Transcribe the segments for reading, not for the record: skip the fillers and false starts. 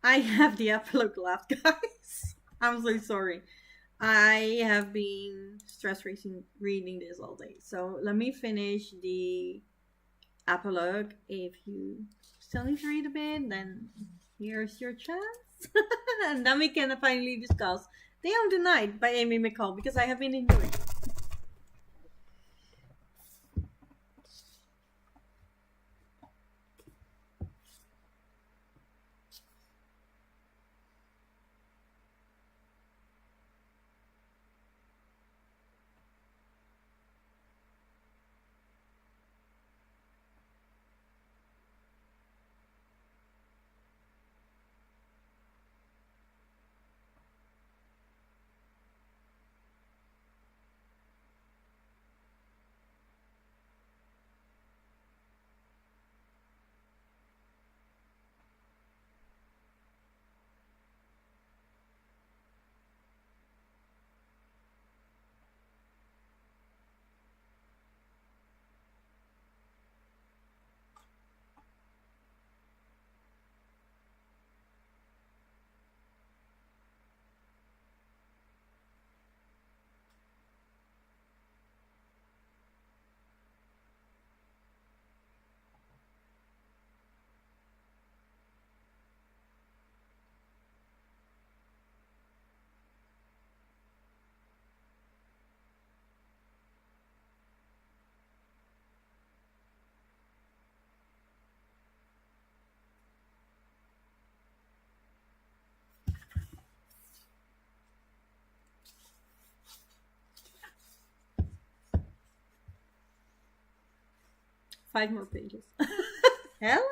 I have the epilogue left, guys. I'm so sorry. I have been stress racing reading this all day. So let me finish the epilogue. If you still need to read a bit, then here's your chance. And then we can finally discuss Day of the Night by Amy McCall because I have been enjoying it. 5 more pages. Hello.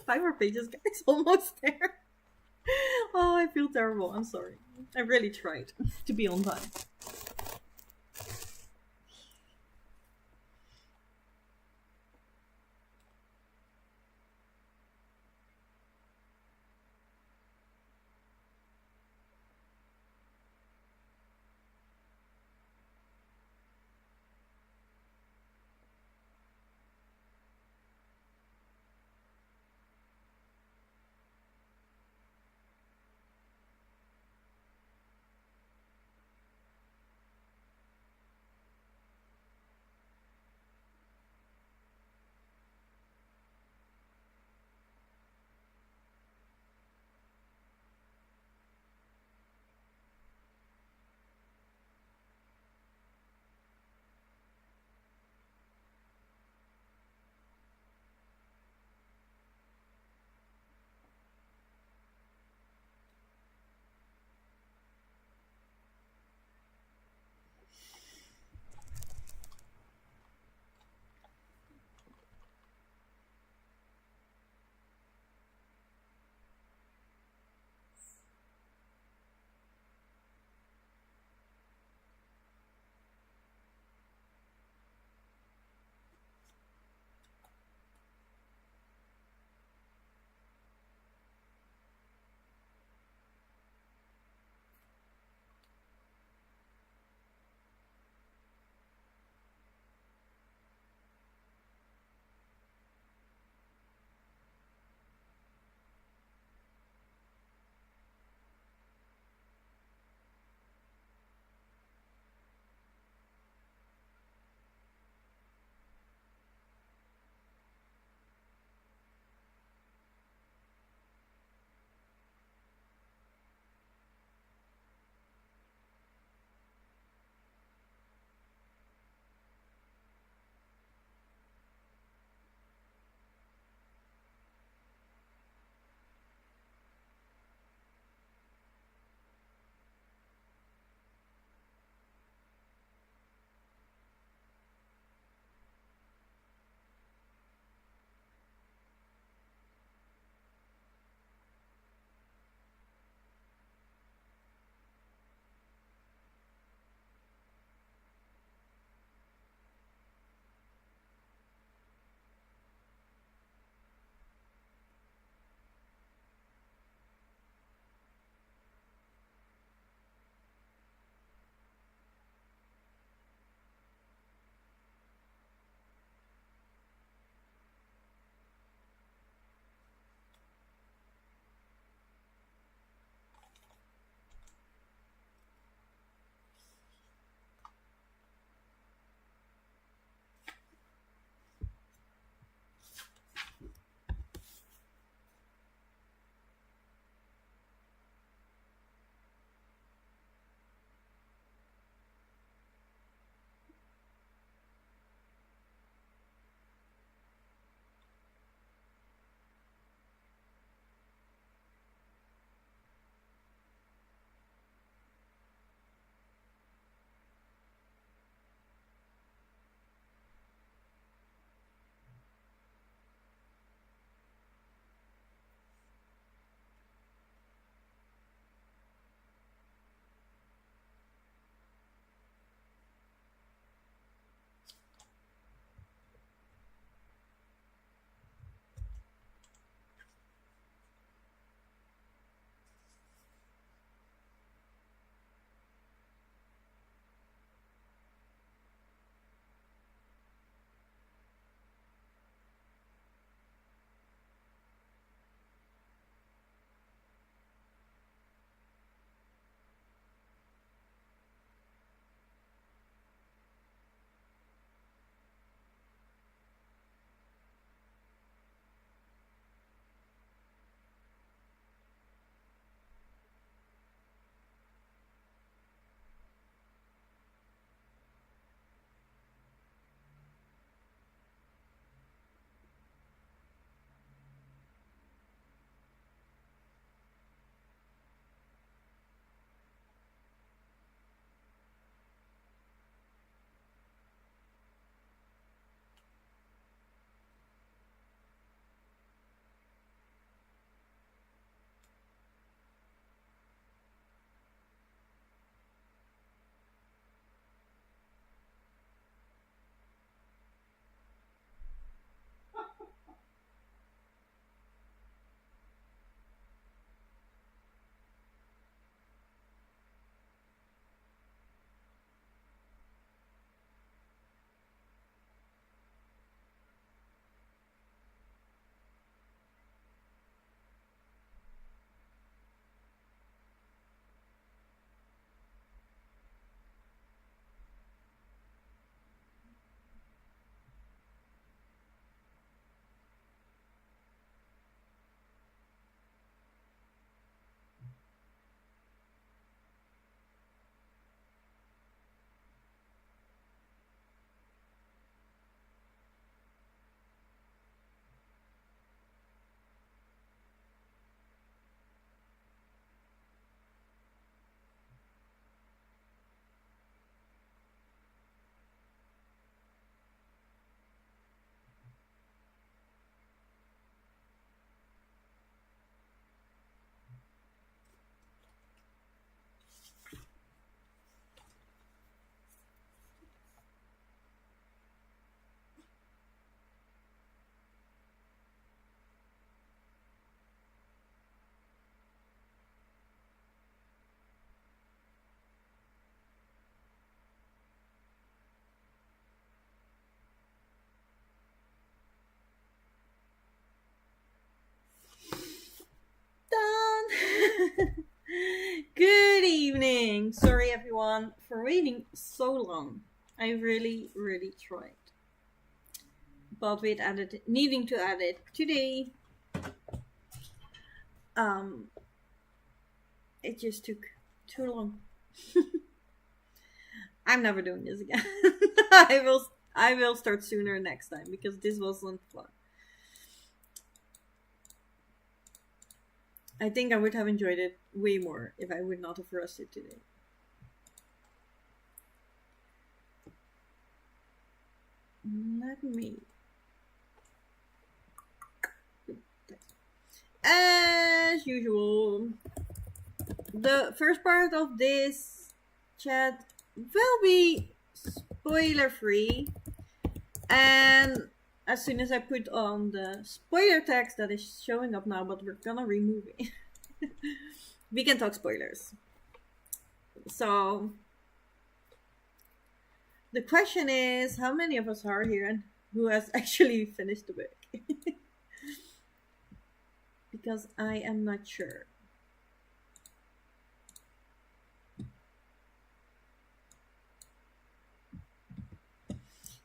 5 more pages, guys. Almost there. Oh, I feel terrible. I'm sorry. I really tried to be on time. everyone for waiting so long. I really, really tried. But with needing to edit today, it just took too long. I'm never doing this again. I will start sooner next time because this wasn't fun. I think I would have enjoyed it way more if I would not have rushed it today. Let me. As usual, the first part of this chat will be spoiler free, and as soon as I put on the spoiler text that is showing up now, but we're gonna remove it, we can talk spoilers. So the question is, how many of us are here and who has actually finished the book? Because I am not sure.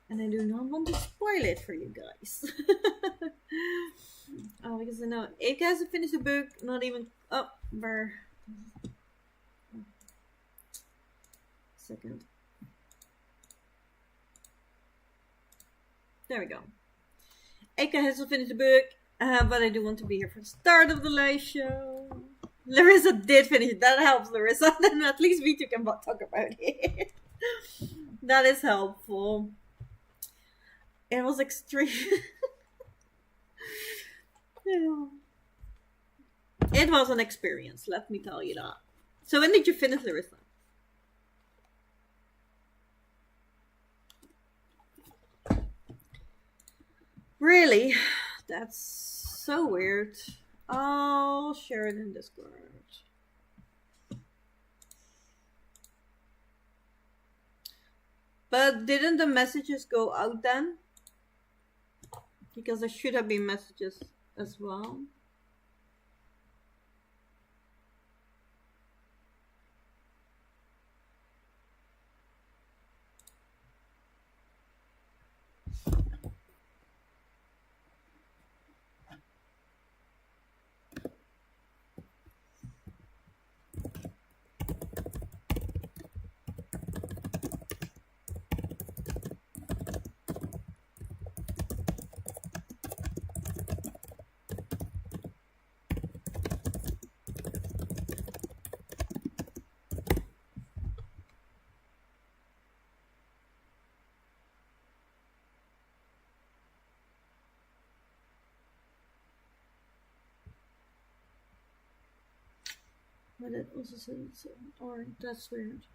And I do not want to spoil it for you guys. Oh, because I know Eka hasn't finished the book, not even. Oh, where? Second. There we go. Eka hasn't finished the book, but I do want to be here for the start of the live show. Larissa did finish it. That helps, Larissa. Then at least we two can talk about it. That is helpful. It was extreme. Yeah. It was an experience, let me tell you that. So when did you finish, Larissa? Really? That's so weird. I'll share it in Discord. But didn't the messages go out then? Because there should have been messages as well. But it also says, or that's weird.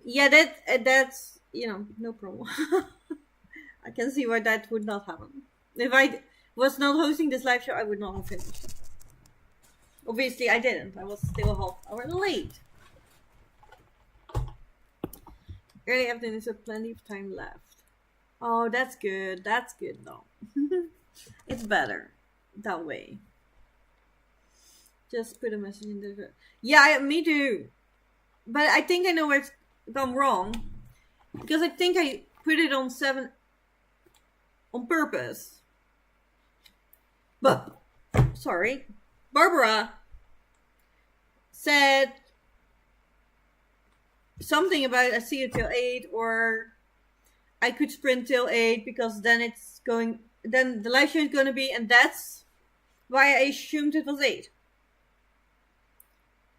Yeah, that's no problem. I can see why that would not happen. If I was not hosting this live show, I would not have finished. Obviously, I didn't. I was still half hour late. Early afternoon, so plenty of time left. Oh, that's good. That's good, though. It's better that way. Just put a message in the. Yeah, me too. But I think I know where it's gone wrong. Because I think I put it on 7 on purpose. But, sorry. Barbara said something about I see you till 8, or I could sprint till 8 because then then the live show is going to be, and that's why I assumed it was 8.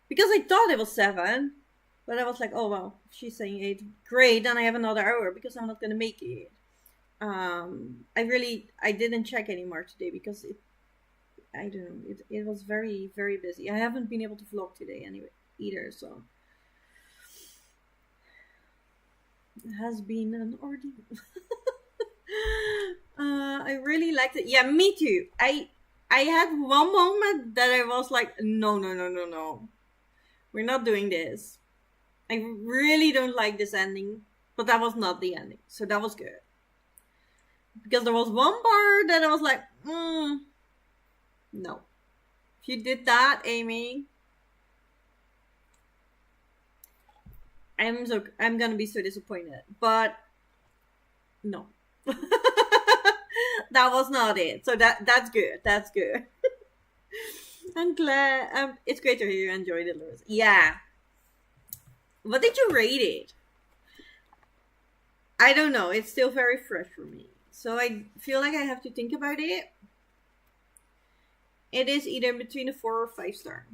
Because I thought it was 7. But I was like, oh, well, she's saying 8. Great, then I have another hour because I'm not going to make it. I didn't check anymore today because I don't know, it was very, very busy. I haven't been able to vlog today anyway either, so. It has been an ordeal. I really liked it. Yeah, me too. I had one moment that I was like, no. We're not doing this. I really don't like this ending. But that was not the ending, so that was good. Because there was one part that I was like, no. If you did that, Amy, I'm gonna be so disappointed. But no. That was not it. So that's good. That's good. I'm glad. It's great to hear you enjoyed it, Lewis. Yeah. What did you rate it? I don't know. It's still very fresh for me. So I feel like I have to think about it. It is either between a 4 or 5 star.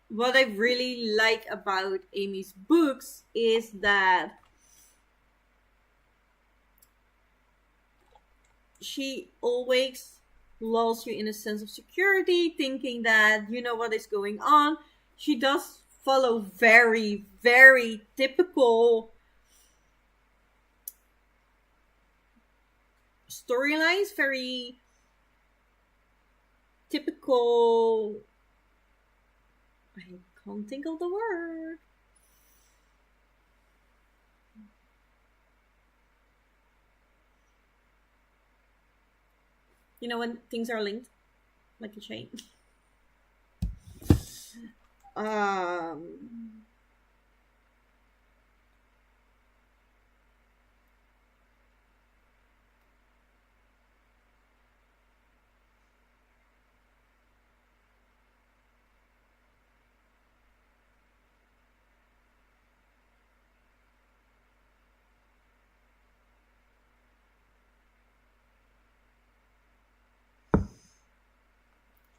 What I really like about Amy's books is that she always lulls you in a sense of security, thinking that you know what is going on. She does follow very, very typical storylines, very typical. I can't think of the word. You know, when things are linked like a chain.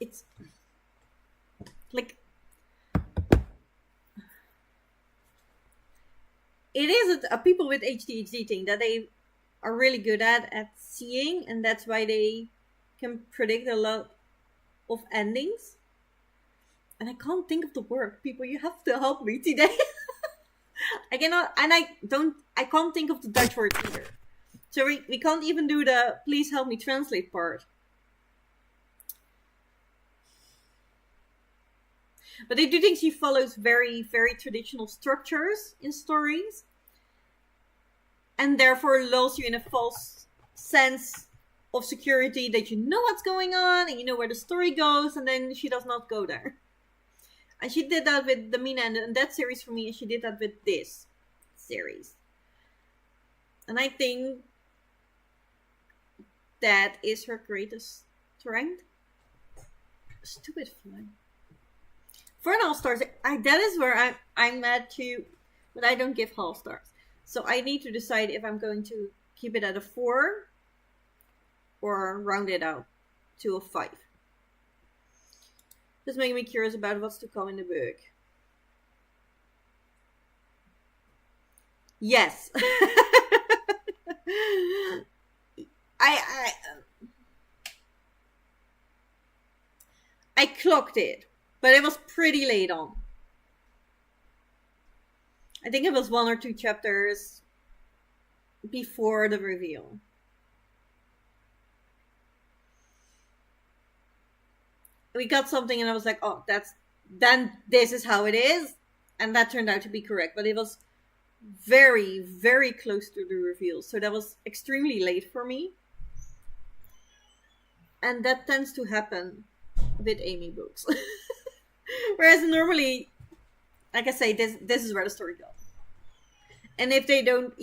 It's like it is a people with ADHD thing that they are really good at seeing, and that's why they can predict a lot of endings. And I can't think of the word. People, you have to help me today. I cannot, and I can't think of the Dutch word either. So we can't even do the please help me translate part. But I do think she follows very, very traditional structures in stories. And therefore lulls you in a false sense of security that you know what's going on and you know where the story goes, and then she does not go there. And she did that with the Mina and that series for me, and she did that with this series. And I think that is her greatest strength. Stupid fly. For an all stars, that is where I'm at too, but I don't give half stars. So I need to decide if I'm going to keep it at a 4 or round it out to a 5. This making me curious about what's to come in the book. Yes. I clocked it, but it was pretty late on. I think it was 1 or 2 chapters before the reveal. We got something and I was like, oh, then this is how it is. And that turned out to be correct. But it was very, very close to the reveal. So that was extremely late for me. And that tends to happen with Amy books. Whereas normally, like I say, this is where the story goes. And if they don't,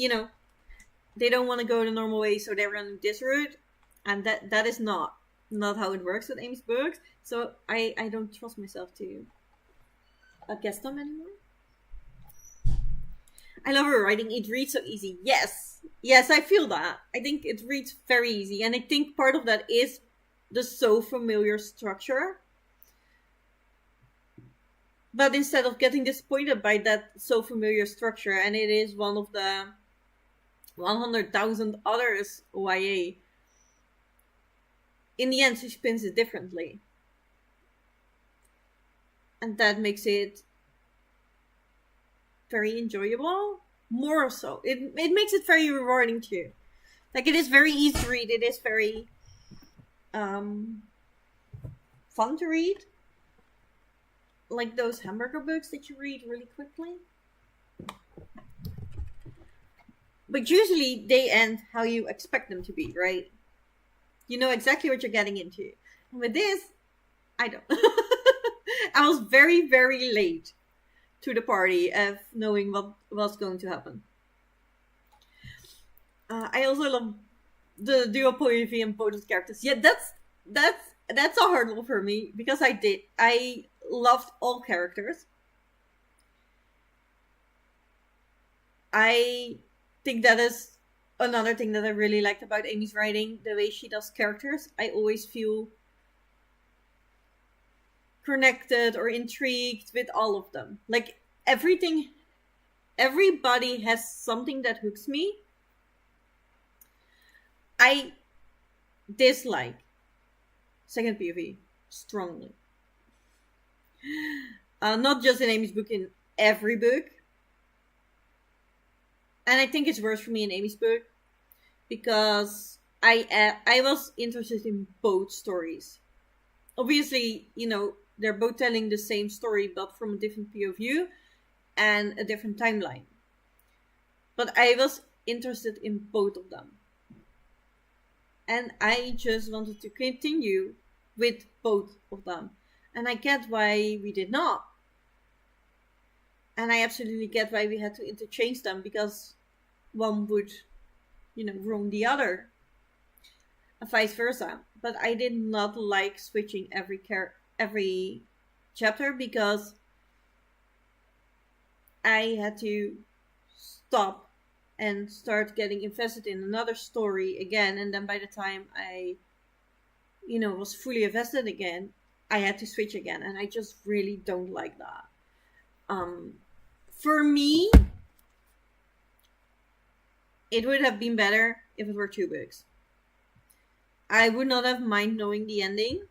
they don't want to go the normal way, so they're running this route. And that is not how it works with Amy's books. So I don't trust myself to guess them anymore. I love her writing. It reads so easy. Yes, I feel that. I think it reads very easy. And I think part of that is the so familiar structure. But instead of getting disappointed by that so familiar structure, and it is one of the 100,000 others YA, in the end she spins it differently. And that makes it very enjoyable. More so. It makes it very rewarding too. Like, it is very easy to read. It is very um, fun to read. Like those hamburger books that you read really quickly. But usually they end how you expect them to be, right? You know exactly what you're getting into. And with this, I don't. I was very, very late to the party of knowing what was going to happen. I also love the dual POV and both characters. Yeah, that's a hurdle for me because I loved all characters. I think that is another thing that I really liked about Amy's writing, the way she does characters. I always feel connected or intrigued with all of them. Like everybody has something that hooks me. I dislike second POV strongly. Not just in Amy's book, in every book. And I think it's worse for me in Amy's book because I was interested in both stories. Obviously, they're both telling the same story, but from a different POV and a different timeline. But I was interested in both of them. And I just wanted to continue with both of them. And I get why we did not. And I absolutely get why we had to interchange them, because one would, ruin the other. And vice versa. But I did not like switching every chapter, because I had to stop and start getting invested in another story again. And then by the time I, was fully invested again, I had to switch again. And I just really don't like that. For me, it would have been better if it were 2 books. I would not have mind knowing the ending.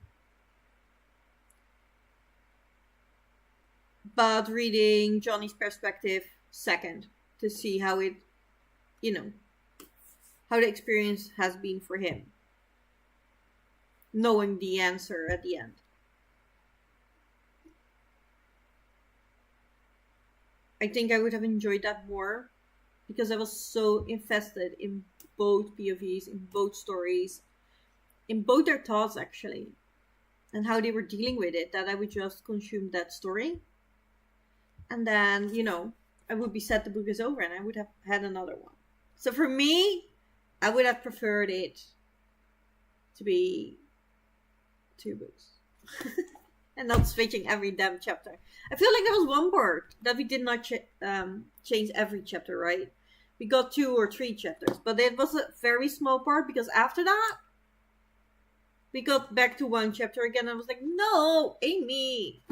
But reading Johnny's perspective second, to see how it, how the experience has been for him. Knowing the answer at the end. I think I would have enjoyed that more, because I was so invested in both POVs, in both stories, in both their thoughts actually, and how they were dealing with it, that I would just consume that story. And then, I would be sad the book is over and I would have had another one. So for me, I would have preferred it to be 2 books. And not switching every damn chapter. I feel like there was one part that we did not change every chapter, right? We got 2 or 3 chapters, but it was a very small part, because after that, we got back to 1 chapter again. I was like, no, Amy,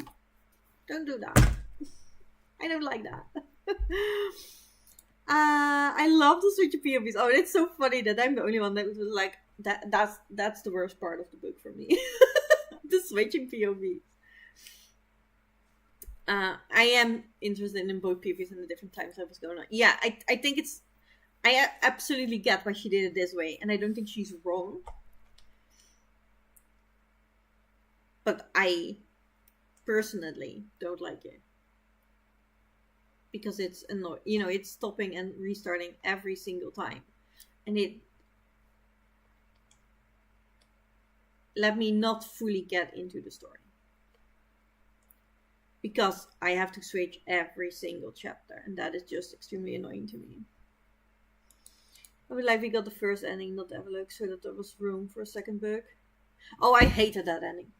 don't do that. I don't like that. I love the switch of POVs. Oh, it's so funny that I'm the only one that was like, that's the worst part of the book for me. The switching POVs. I am interested in both POVs and the different times that was going on. Yeah, I think I absolutely get why she did it this way, and I don't think she's wrong. But I personally don't like it, because it's annoying. It's stopping and restarting every single time, and it let me not fully get into the story, because I have to switch every single chapter, and that is just extremely annoying to me. I would like we got the first ending, not the epilogue, so that there was room for a second book. Oh, I hated that ending.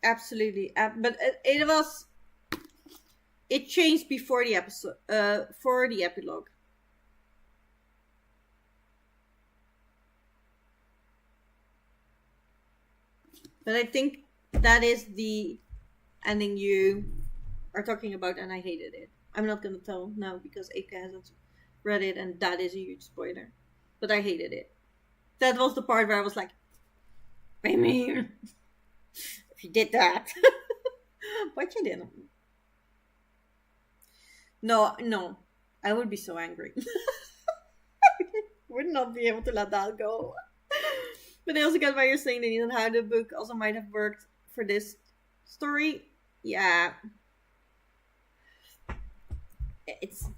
Absolutely. But it changed before the episode, for the epilogue. But I think that is the ending you are talking about, and I hated it. I'm not gonna tell now because Aka hasn't read it, and that is a huge spoiler. But I hated it. That was the part where I was like, I mean, if you did that. But you didn't. No. I would be so angry. I would not be able to let that go. But I also get why you're saying that and how the book also might have worked for this story. Yeah. It's...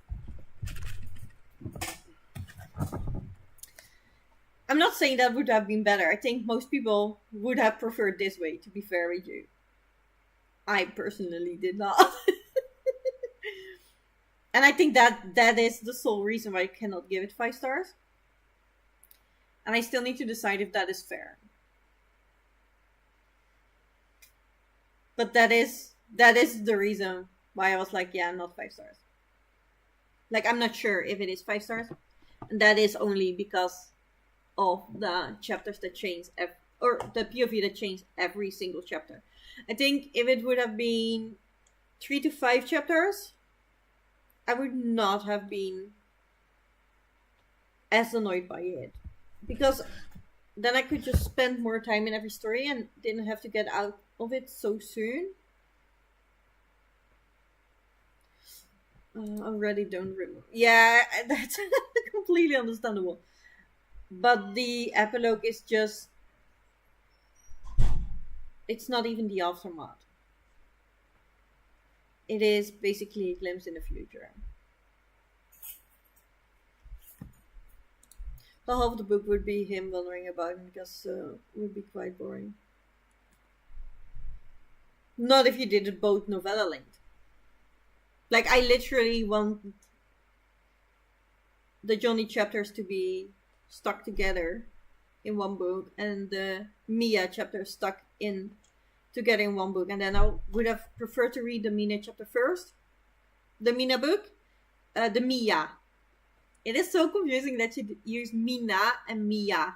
I'm not saying that would have been better. I think most people would have preferred this way, to be fair with you. I personally did not. And I think that is the sole reason why I cannot give it 5 stars. And I still need to decide if that is fair. But that is the reason why I was like, yeah, not 5 stars. Like, I'm not sure if it is 5 stars. And that is only because of the chapters that change, or the POV that change every single chapter. I think if it would have been 3 to 5 chapters, I would not have been as annoyed by it. Because then I could just spend more time in every story and didn't have to get out of it so soon. I already don't remember. Yeah, that's completely understandable. But the epilogue is just... it's not even the aftermath. It is basically a glimpse in the future. The half of the book would be him wandering about, because it would be quite boring. Not if you did it both novella length. Like, I literally want the Johnny chapters to be stuck together in one book, and the Mia chapters stuck in together in one book, and then I would have preferred to read the Mina chapter first, the Mina book, the Mia. It is so confusing that you use Mina and Mia,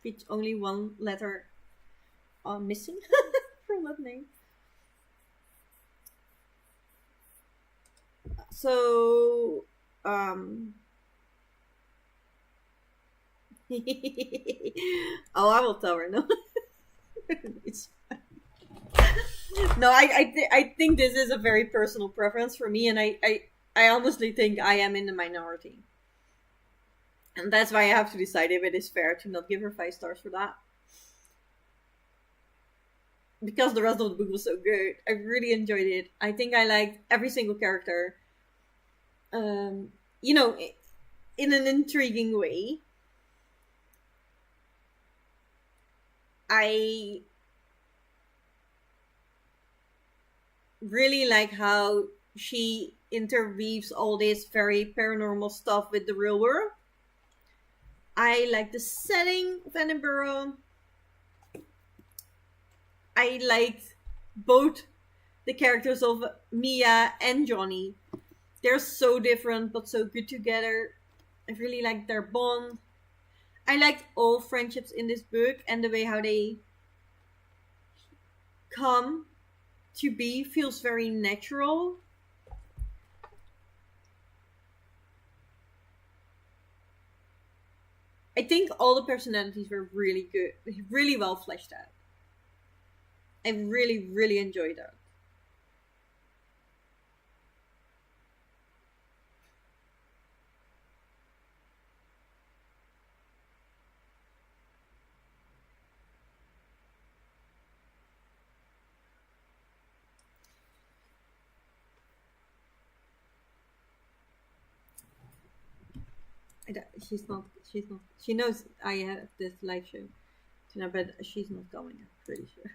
with only one letter missing from that name. So, oh, I will tell her. No, it's fine. No, I think this is a very personal preference for me, and I honestly think I am in the minority, and that's why I have to decide if it is fair to not give her 5 stars for that. Because the rest of the book was so good, I really enjoyed it. I think I liked every single character. You know, in an intriguing way. I really like how she interweaves all this very paranormal stuff with the real world. I like the setting of Edinburgh. I liked both the characters of Mia and Johnny. They're so different but so good together. I really liked their bond. I liked all friendships in this book, and the way how they come to be feels very natural. I think all the personalities were really good, really well fleshed out. I really, really enjoyed that. She's not. She knows I have this live show tonight, but she's not going. I'm pretty sure.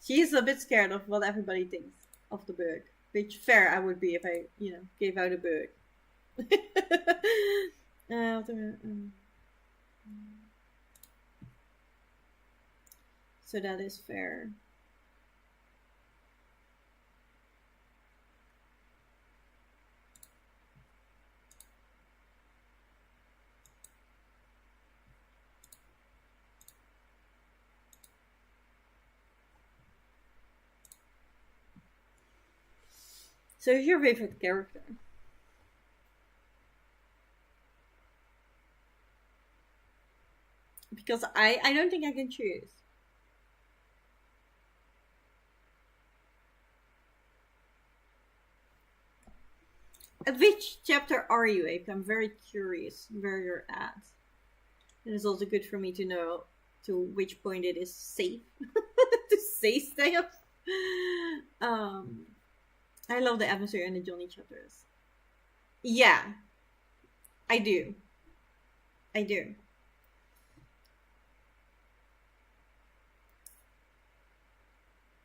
She's a bit scared of what everybody thinks of the book. Which fair I would be if I, gave out a book. So that is fair. So who's your favorite character? Because I don't think I can choose. At which chapter are you, Ape? I'm very curious where you're at. And it's also good for me to know to which point it is safe to say stuff. I love the atmosphere in the Johnny chapters. Yeah, I do. I do.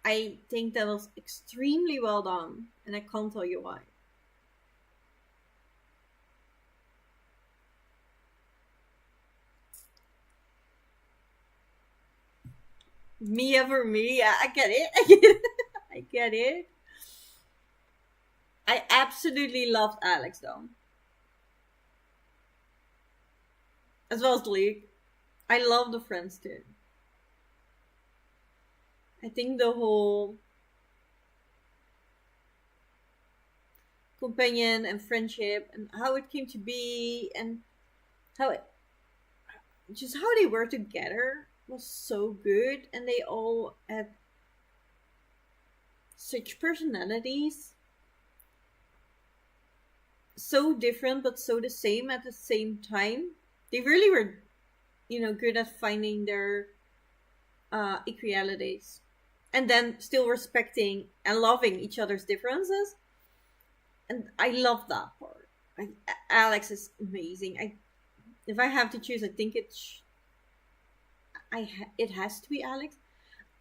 I think that was extremely well done, and I can't tell you why. Mia for me, yeah, I get it. I get it. I get it. I absolutely loved Alex though. As well as Luke. I love the friends too. I think the whole companion and friendship and how it came to be and how it just how they were together was so good, and they all had such personalities, so different but so the same at the same time. They really were, good at finding their equalities, and then still respecting and loving each other's differences. And I love that part. Alex is amazing. If I have to choose, I think it has to be Alex.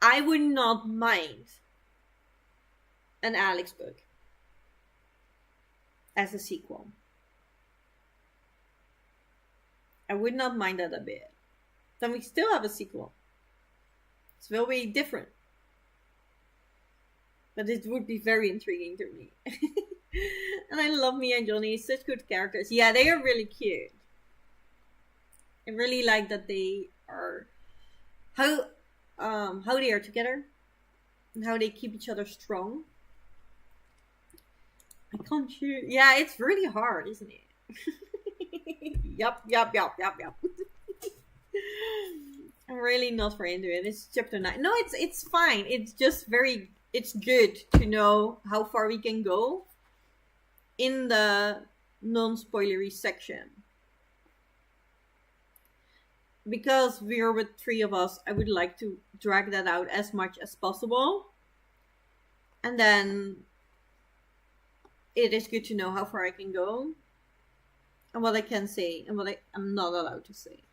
I would not mind an Alex book as a sequel. I would not mind that a bit. Then we still have a sequel. It will be different. But it would be very intriguing to me. And I love Mia and Johnny, such good characters. Yeah, they are really cute. I really like that they are how they are together and how they keep each other strong. I can't choose. Yeah, it's really hard, isn't it? Yup. I'm really not very into it. It's chapter 9. No, it's fine. It's just it's good to know how far we can go in the non-spoilery section. Because we're with 3 of us, I would like to drag that out as much as possible. And then it is good to know how far I can go and what I can say and what I'm not allowed to say.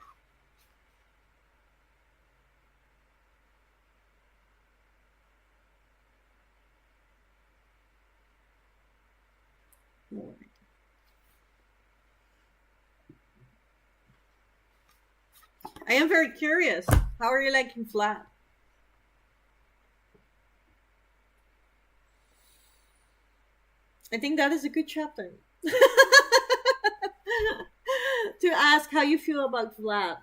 I am very curious. How are you liking Flat? I think that is a good chapter. To ask how you feel about Vlad.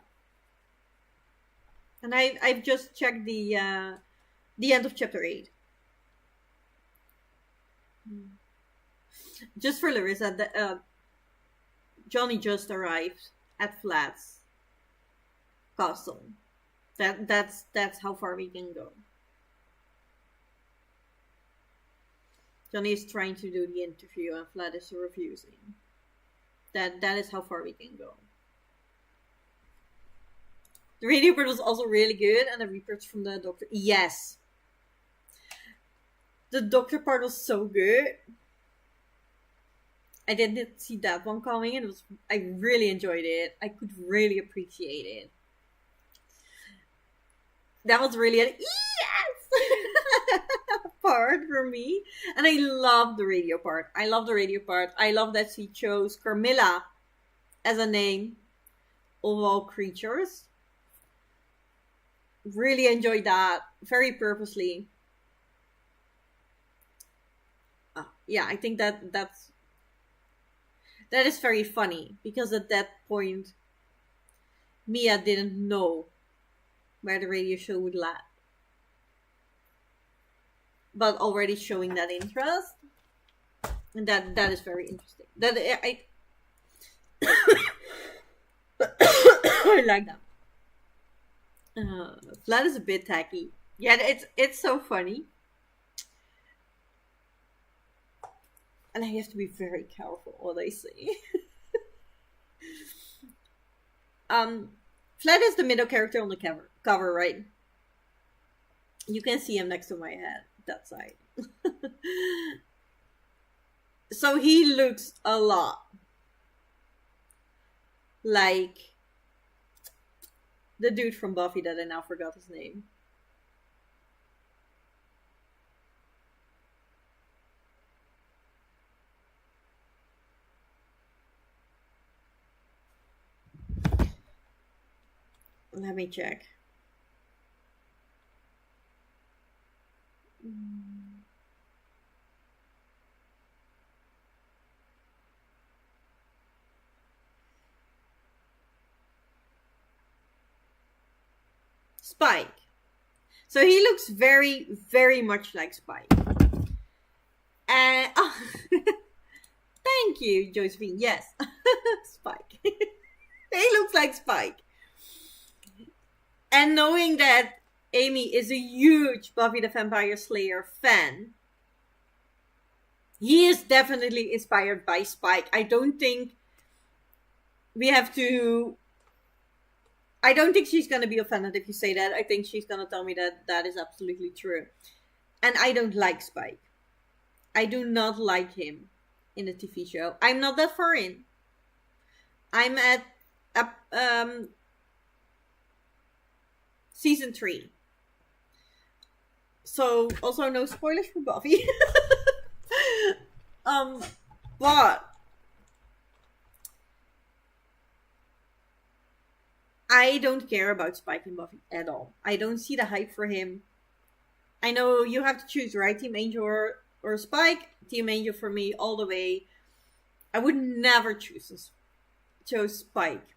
And I've just checked the end of chapter 8. Just for Larissa, Johnny just arrived at Vlad's castle. That's how far we can go. Johnny is trying to do the interview and Vlad is refusing. That is how far we can go. The radio report was also really good, and the reports from the doctor. Yes. The doctor part was so good. I didn't see that one coming, and I really enjoyed it. I could really appreciate it. That was really a yes part for me. And I love the radio part. I love that she chose Carmilla as a name of all creatures. Really enjoyed that. Very purposely. Yeah, I think that is very funny. Because at that point, Mia didn't know where the radio show would land. But already showing that interest. And that is very interesting. That I I like that. Vlad is a bit tacky. Yeah, it's so funny. and I have to be very careful what I say. Fled is the middle character on the cover, right? You can see him next to my head, that side. So he looks a lot like the dude from Buffy that I now forgot his name. Let me check. Spike. So he looks very, very much like Spike. And thank you, Josephine. Yes, Spike. He looks like Spike. And knowing that Amy is a huge Buffy the Vampire Slayer fan, he is definitely inspired by Spike. I don't think she's going to be offended if you say that. I think she's going to tell me that that is absolutely true. And I don't like Spike. I do not like him in the TV show. I'm not that far in. I'm at season 3. So, also no spoilers for Buffy. But I don't care about Spike and Buffy at all. I don't see the hype for him. I know you have to choose, right? Team Angel or Spike. Team Angel for me all the way. I would never choose Spike.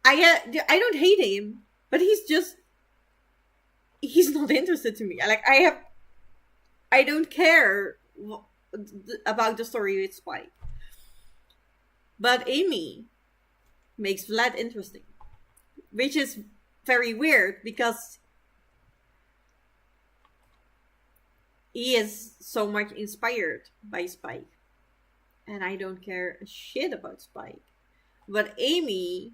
I don't hate him, but he's not interested to me. I don't care about the story with Spike. But Amy makes Vlad interesting, which is very weird because he is so much inspired by Spike. And I don't care a shit about Spike. But Amy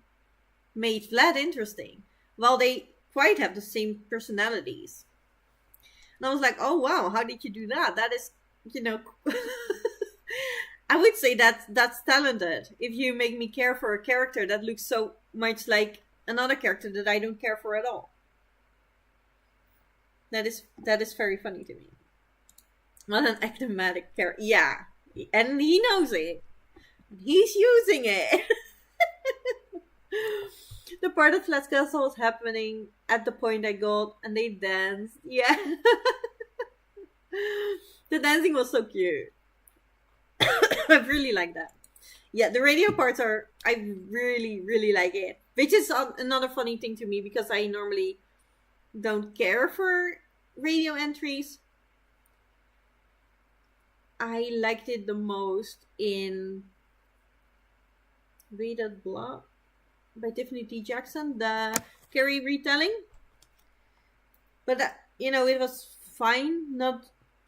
made Vlad interesting, while they quite have the same personalities. And I was like, oh wow, how did you do that? That is, I would say that's talented. If you make me care for a character that looks so much like another character that I don't care for at all. That is very funny to me. What an enigmatic character. Yeah. And he knows it. He's using it. The part of Flat's Castle was happening at the point I got, and they danced. Yeah. The dancing was so cute. I really like that. Yeah, the radio parts I really, really like it. Which is another funny thing to me, because I normally don't care for radio entries. I liked it the most in Rated Blood by Tiffany D. Jackson, the Carrie retelling. But, it was fine.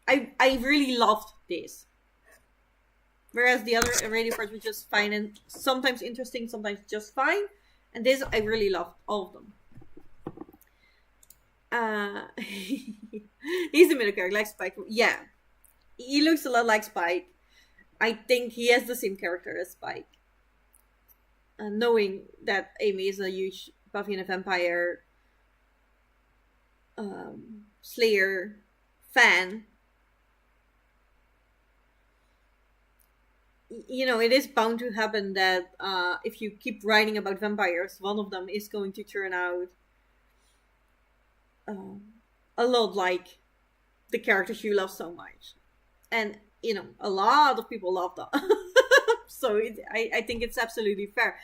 I really loved this. Whereas the other radio parts were just fine and sometimes interesting, sometimes just fine. And this, I really loved all of them. He's the middle character, like Spike. Yeah. He looks a lot like Spike. I think he has the same character as Spike. Knowing that Amy is a huge Buffy and the Vampire Slayer fan, it is bound to happen that if you keep writing about vampires, one of them is going to turn out a lot like the characters you love so much. And, a lot of people love that. So I think it's absolutely fair.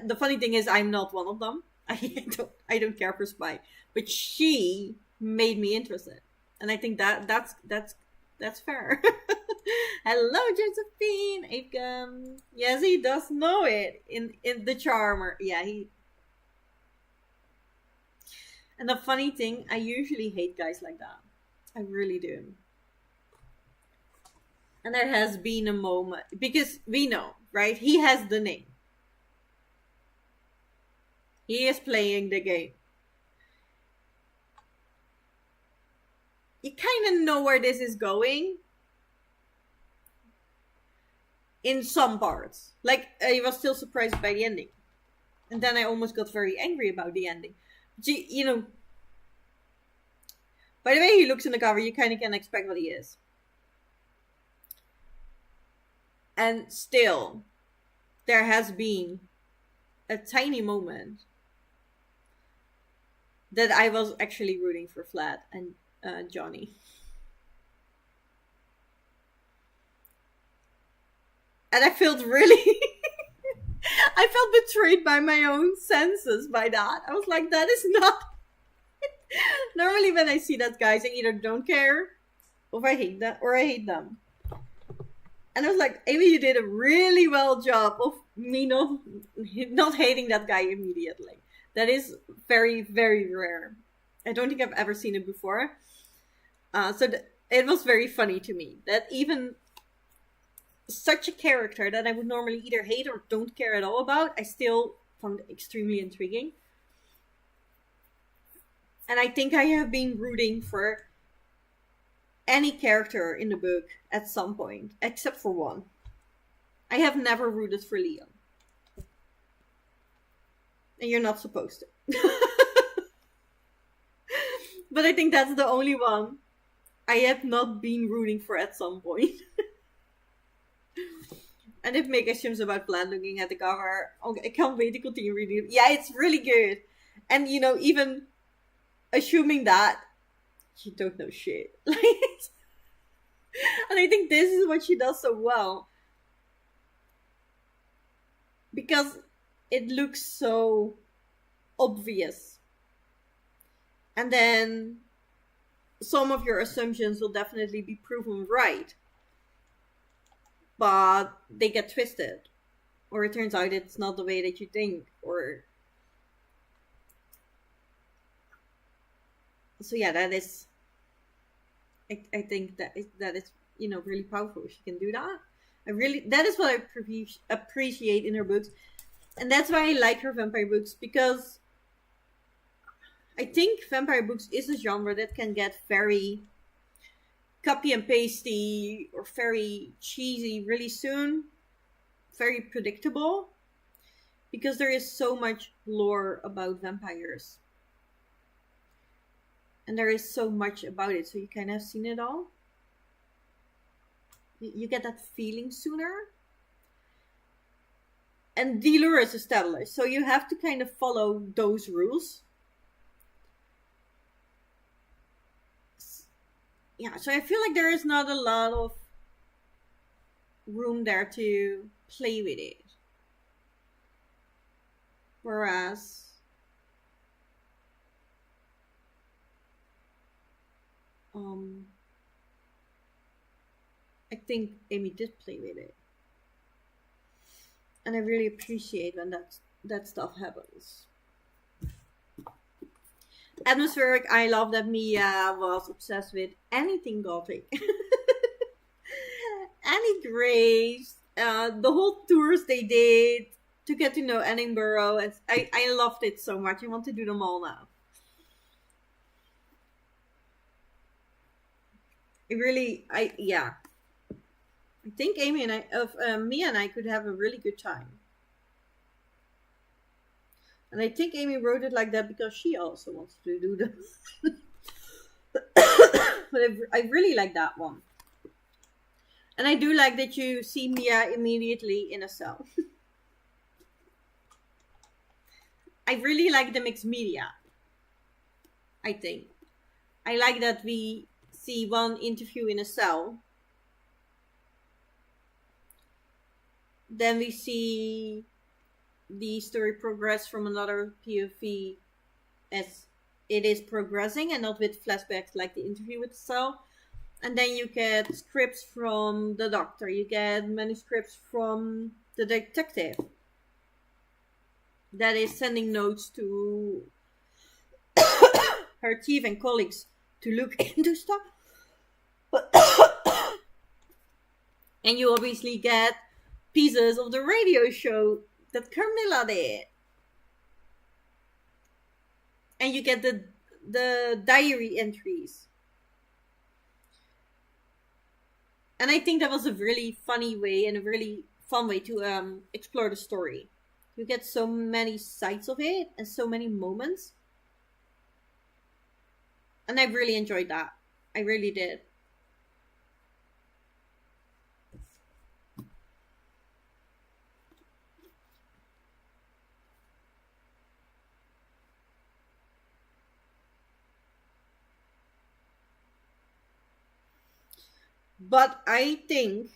The funny thing is, I'm not one of them. I don't care for Spike. But she made me interested. And I think that's fair. Hello, Josephine. Yes, he does know it in the Charmer. Yeah, he. And the funny thing, I usually hate guys like that. I really do. And there has been a moment, because we know, right? He has the name. He is playing the game. You kind of know where this is going. In some parts. Like, I was still surprised by the ending. And then I almost got very angry about the ending. But you know, by the way he looks in the cover, you kind of can expect what he is. And still, there has been a tiny moment that I was actually rooting for Vlad and Johnny. And I felt really... I felt betrayed by my own senses by that. I was like, that is not... Normally when I see that, guys, I either don't care, or I hate them. And I was like, Amy, you did a really well job of me not hating that guy immediately. That is very, very rare. I don't think I've ever seen it before. So it was very funny to me that even such a character that I would normally either hate or don't care at all about, I still found extremely intriguing. And I think I have been rooting for any character in the book at some point, except for one. I have never rooted for Leon. And you're not supposed to. But I think that's the only one I have not been rooting for at some point. And if Meg assumes about Vlad looking at the cover, I can't wait to continue reading it. Yeah, it's really good. And, you know, even assuming that, you don't know shit. And I think this is what she does so well. Because it looks so obvious. And then some of your assumptions will definitely be proven right. But they get twisted. Or it turns out it's not the way that you think. Or... So yeah, that is... I think that is, you know, really powerful. She can do that. That is what I appreciate in her books. And that's why I like her vampire books. Because I think vampire books is a genre that can get very copy and pasty or very cheesy really soon. Very predictable. Because there is so much lore about vampires. And there is so much about it, so you kind of have seen it all. You get that feeling sooner. And the lure is established, so you have to kind of follow those rules. Yeah, so I feel like there is not a lot of room there to play with it. Whereas... I think Amy did play with it. And I really appreciate when that stuff happens. Atmospheric, I love that Mia was obsessed with anything gothic. Any graves, the whole tours they did to get to know Edinburgh. And I loved it so much. I want to do them all now. Yeah. I think Mia and I could have a really good time. And I think Amy wrote it like that because she also wants to do them. But I really like that one. And I do like that you see Mia immediately in a cell. I really like the mixed media. I think. I like that we see one interview in a cell. Then we see the story progress from another POV as it is progressing and not with flashbacks like the interview with the cell. And then you get scripts from the doctor. You get manuscripts from the detective that is sending notes to her chief and colleagues to look into stuff. And you obviously get pieces of the radio show that Carmilla did. And you get the diary entries. And I think that was a really funny way and a really fun way to explore the story. You get so many sides of it and so many moments. And I really enjoyed that. I really did. But I think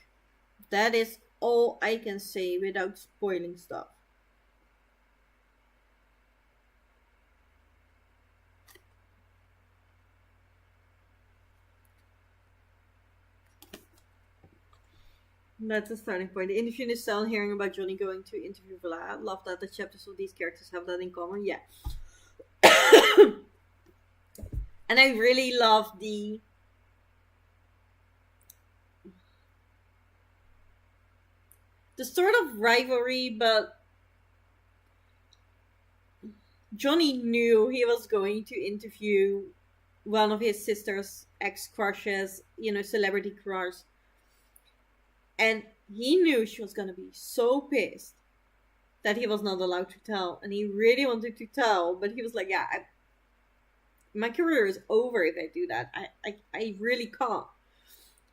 that is all I can say without spoiling stuff. That's the starting point. The interview is still hearing about Johnny going to interview Vlad. Love that the chapters of these characters have that in common. Yeah. And I really love the sort of rivalry, but Johnny knew he was going to interview one of his sister's ex-crushes, celebrity crush. And he knew she was going to be so pissed that he was not allowed to tell. And he really wanted to tell, but he was like, yeah, my career is over if I do that. I really can't.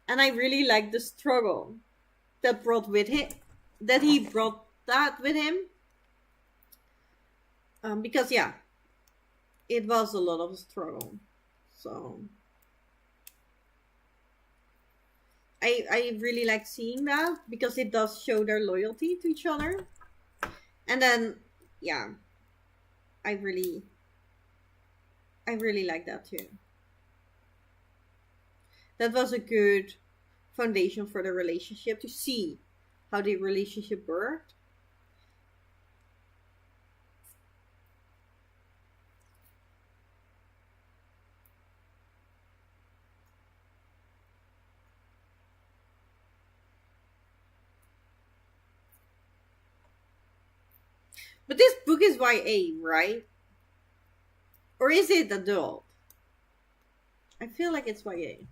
And I really like the struggle that he brought that with him. Because, yeah, it was a lot of a struggle. So I really like seeing that because it does show their loyalty to each other. And then, yeah, I really like that too. That was a good foundation for the relationship, to see how the relationship worked. But this book is YA, right? Or is it adult? I feel like it's YA.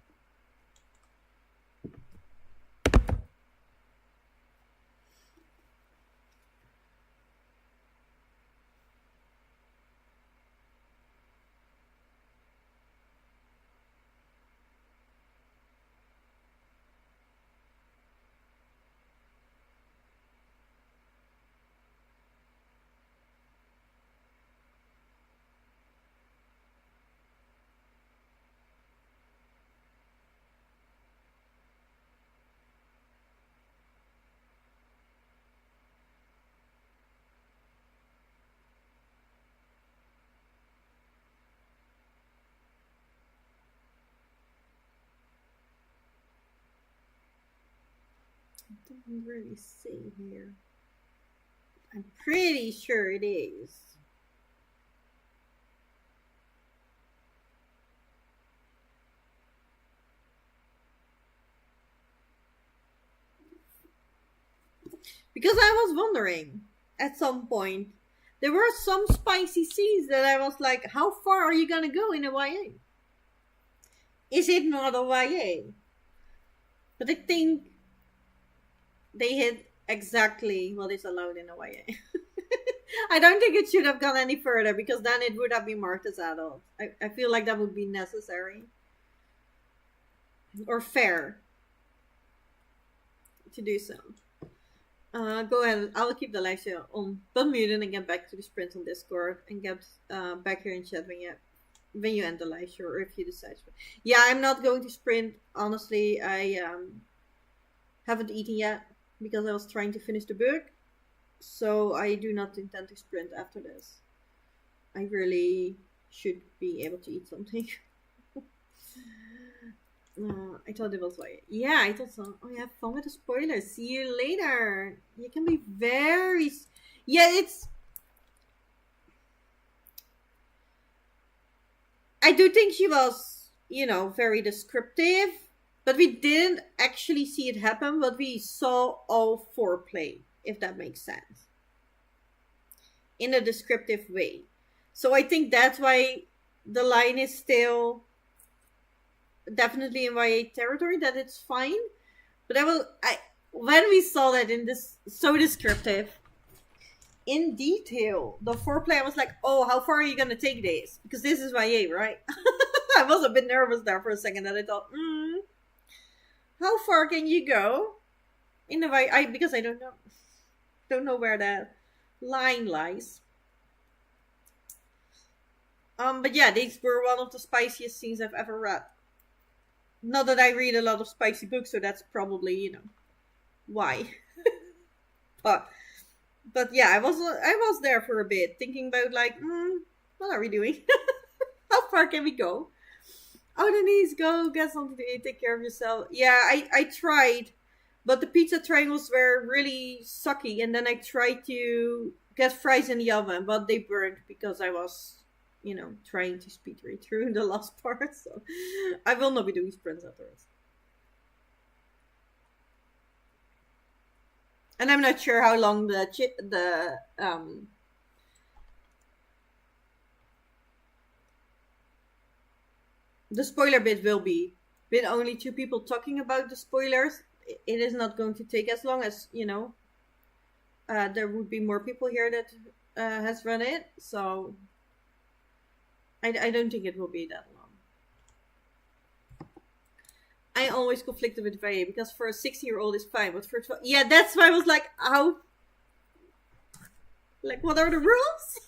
I don't really see here. I'm pretty sure it is. Because I was wondering at some point, there were some spicy scenes that I was like, how far are you gonna go in a YA? Is it not a YA? But I think they hit exactly what is allowed in a YA. I don't think it should have gone any further because then it would have been marked as adult. I feel like that would be necessary or fair to do so. Go ahead. I'll keep the live show on Bermuda and get back to the sprint on Discord and get back here in chat when you end the live show, or if you decide. Yeah, I'm not going to sprint. Honestly, I haven't eaten yet because I was trying to finish the book. So I do not intend to sprint after this. I really should be able to eat something. I thought it was like, yeah, I thought so. Oh, yeah, have fun with the spoilers. See you later. You can be very, yeah, it's, I do think she was, very descriptive, But we didn't actually see it happen, but we saw all foreplay, if that makes sense, in a descriptive way. So I think that's why the line is still definitely in YA territory, that it's fine. But I when we saw that in this so descriptive, in detail, the foreplay, I was like, oh, how far are you gonna take this? Because this is YA, right? I was a bit nervous there for a second, and I thought, how far can you go in the YA? Because I don't know where that line lies. But yeah, these were one of the spiciest scenes I've ever read. Not that I read a lot of spicy books, so that's probably why. but yeah, I was there for a bit, thinking about like, what are we doing? How far can we go? Oh, Denise, go get something to eat. Take care of yourself. Yeah, I tried, but the pizza triangles were really sucky, and then I tried to get fries in the oven, but they burned because I was trying to speed read through the last part. So I will not be doing sprints afterwards. And I'm not sure how long the spoiler bit will be. With only 2 people talking about the spoilers, it is not going to take as long as there would be more people here that has read it. So I don't think it will be that long. I always conflicted with YA because for a 16-year-old it's fine, but for 12, yeah, that's why I was like, how? Like, what are the rules?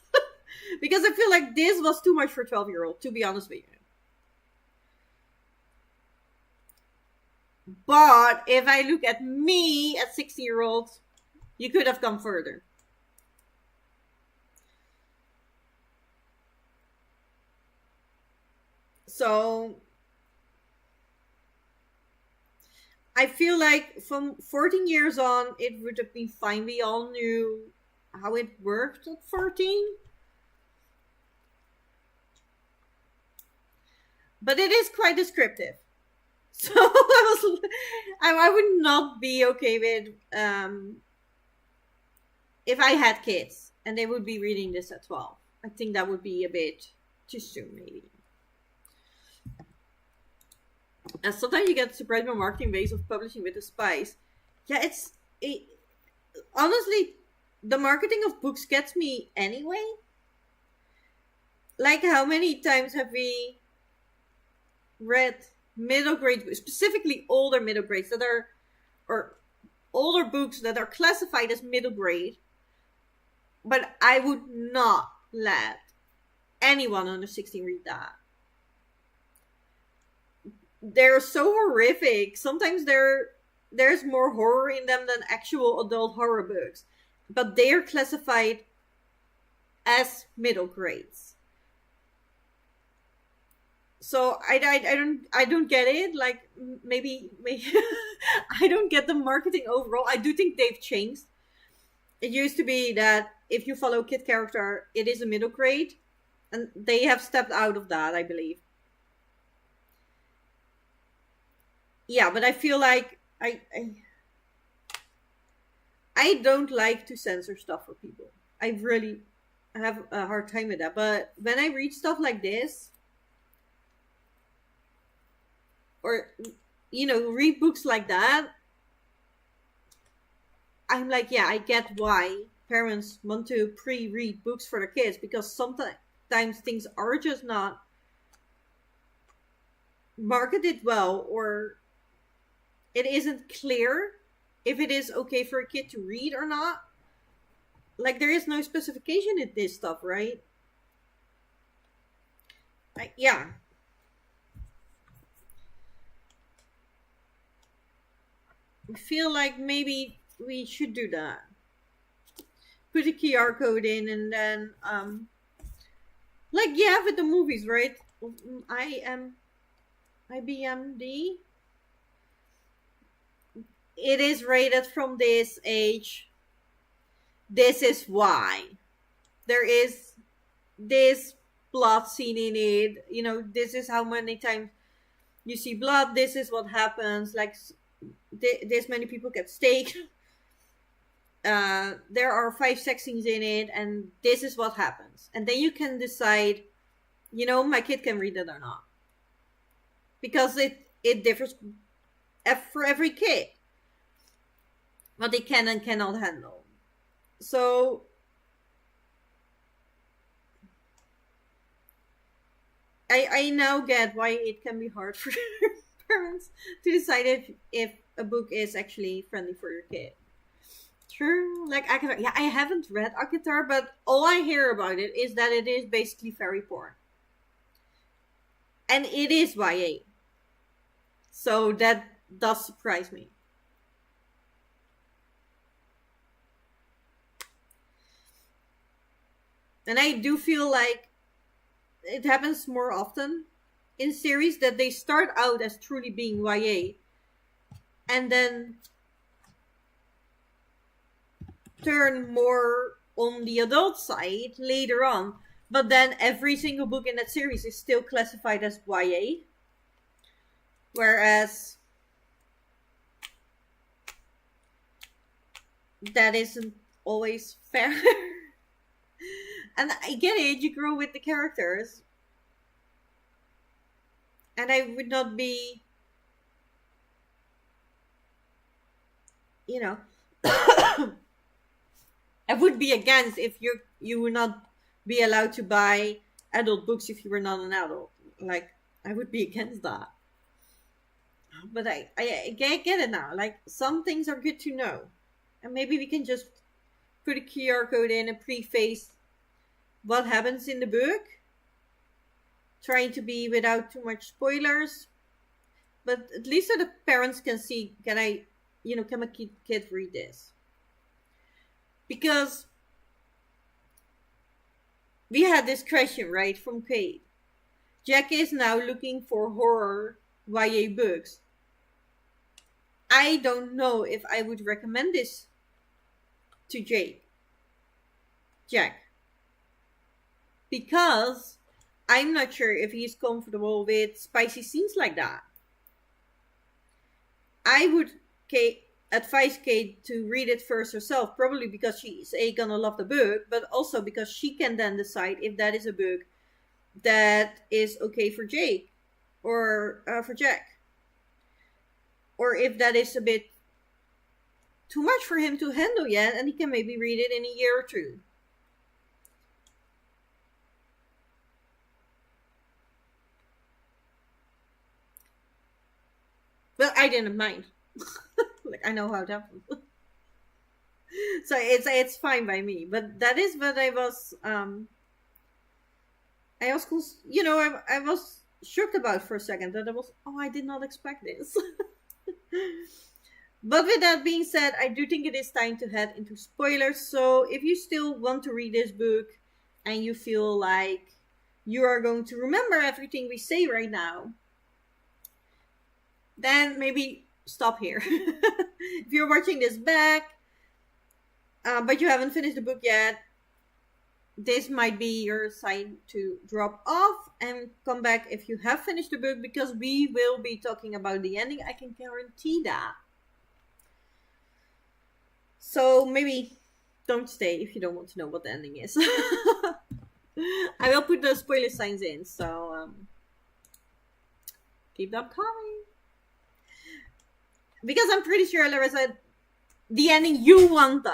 Because I feel like this was too much for a 12-year-old, to be honest with you. But if I look at me at 16-year-old, you could have gone further. So I feel like from 14 years on, it would have been fine. We all knew how it worked at 14. But it is quite descriptive. So I would not be okay with if I had kids and they would be reading this at 12. I think that would be a bit too soon, maybe. And sometimes you get surprised by marketing ways of publishing with a spice. Yeah, honestly, the marketing of books gets me anyway. Like, how many times have we read middle grade, specifically older middle grades or older books that are classified as middle grade, but I would not let anyone under 16 read that. They're so horrific. Sometimes there's more horror in them than actual adult horror books, but they are classified as middle grades. So I don't get it. Like, maybe I don't get the marketing overall. I do think they've changed. It used to be that if you follow kid character, it is a middle grade, and they have stepped out of that, I believe. Yeah, but I feel like I don't like to censor stuff for people. I really have a hard time with that. But when I read stuff like this, or read books like that, I'm like, yeah, I get why parents want to pre-read books for their kids, because sometimes things are just not marketed well, or it isn't clear if it is okay for a kid to read or not. Like, there is no specification in this stuff, right? Yeah. I feel like maybe we should do that. Put a QR code in, and then like, yeah, with the movies, right? IBMD. It is rated from this age. This is why. There is this plot scene in it. This is how many times you see blood, this is what happens, like this many people get staked, there are 5 sex scenes in it, and this is what happens. And then you can decide, my kid can read it or not, because it differs for every kid what they can and cannot handle. So I now get why it can be hard for parents to decide if a book is actually friendly for your kid. True, like Akatar. Yeah, I haven't read Akatar, but all I hear about it is that it is basically fairy porn, and it is YA. So that does surprise me. And I do feel like it happens more often in series that they start out as truly being YA and then turn more on the adult side later on. But then every single book in that series is still classified as YA. Whereas that isn't always fair. And I get it, you grow with the characters. And I would not be, I would be against if you would not be allowed to buy adult books if you were not an adult. Like, I would be against that. But I get it now. Like, some things are good to know. And maybe we can just put a QR code in and preface what happens in the book, trying to be without too much spoilers, but at least so the parents can see, can my kid read this? Because we had this question, right, from Kate. Jack is now looking for horror YA books. I don't know if I would recommend this to Jack. Because I'm not sure if he's comfortable with spicy scenes like that. I would advise Kate to read it first herself, probably because she's gonna love the book, but also because she can then decide if that is a book that is okay for Jake or for Jack. Or if that is a bit too much for him to handle yet, and he can maybe read it in a year or two. Well, I didn't mind. Like, I know how it happened. So it's fine by me. But that is what I was I was shocked about for a second. That I did not expect this. But with that being said, I do think it is time to head into spoilers. So if you still want to read this book and you feel like you are going to remember everything we say right now, then maybe stop here. If you're watching this back, but you haven't finished the book yet, this might be your sign to drop off and come back if you have finished the book, because we will be talking about the ending. I can guarantee that. So maybe don't stay if you don't want to know what the ending is. I will put the spoiler signs in, so keep them coming. Because I'm pretty sure, Larissa, the ending you wanted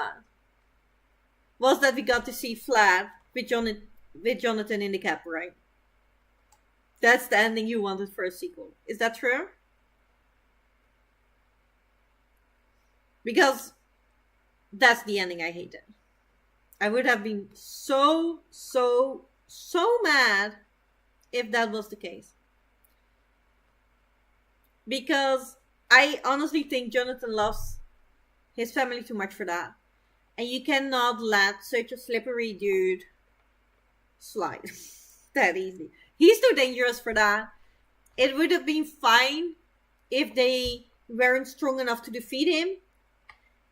was that we got to see Flat with Jonathan in the cab, right? That's the ending you wanted for a sequel. Is that true? Because that's the ending I hated. I would have been so mad if that was the case. Because I honestly think Jonathan loves his family too much for that. And you cannot let such a slippery dude slide that easy. He's too dangerous for that. It would have been fine if they weren't strong enough to defeat him.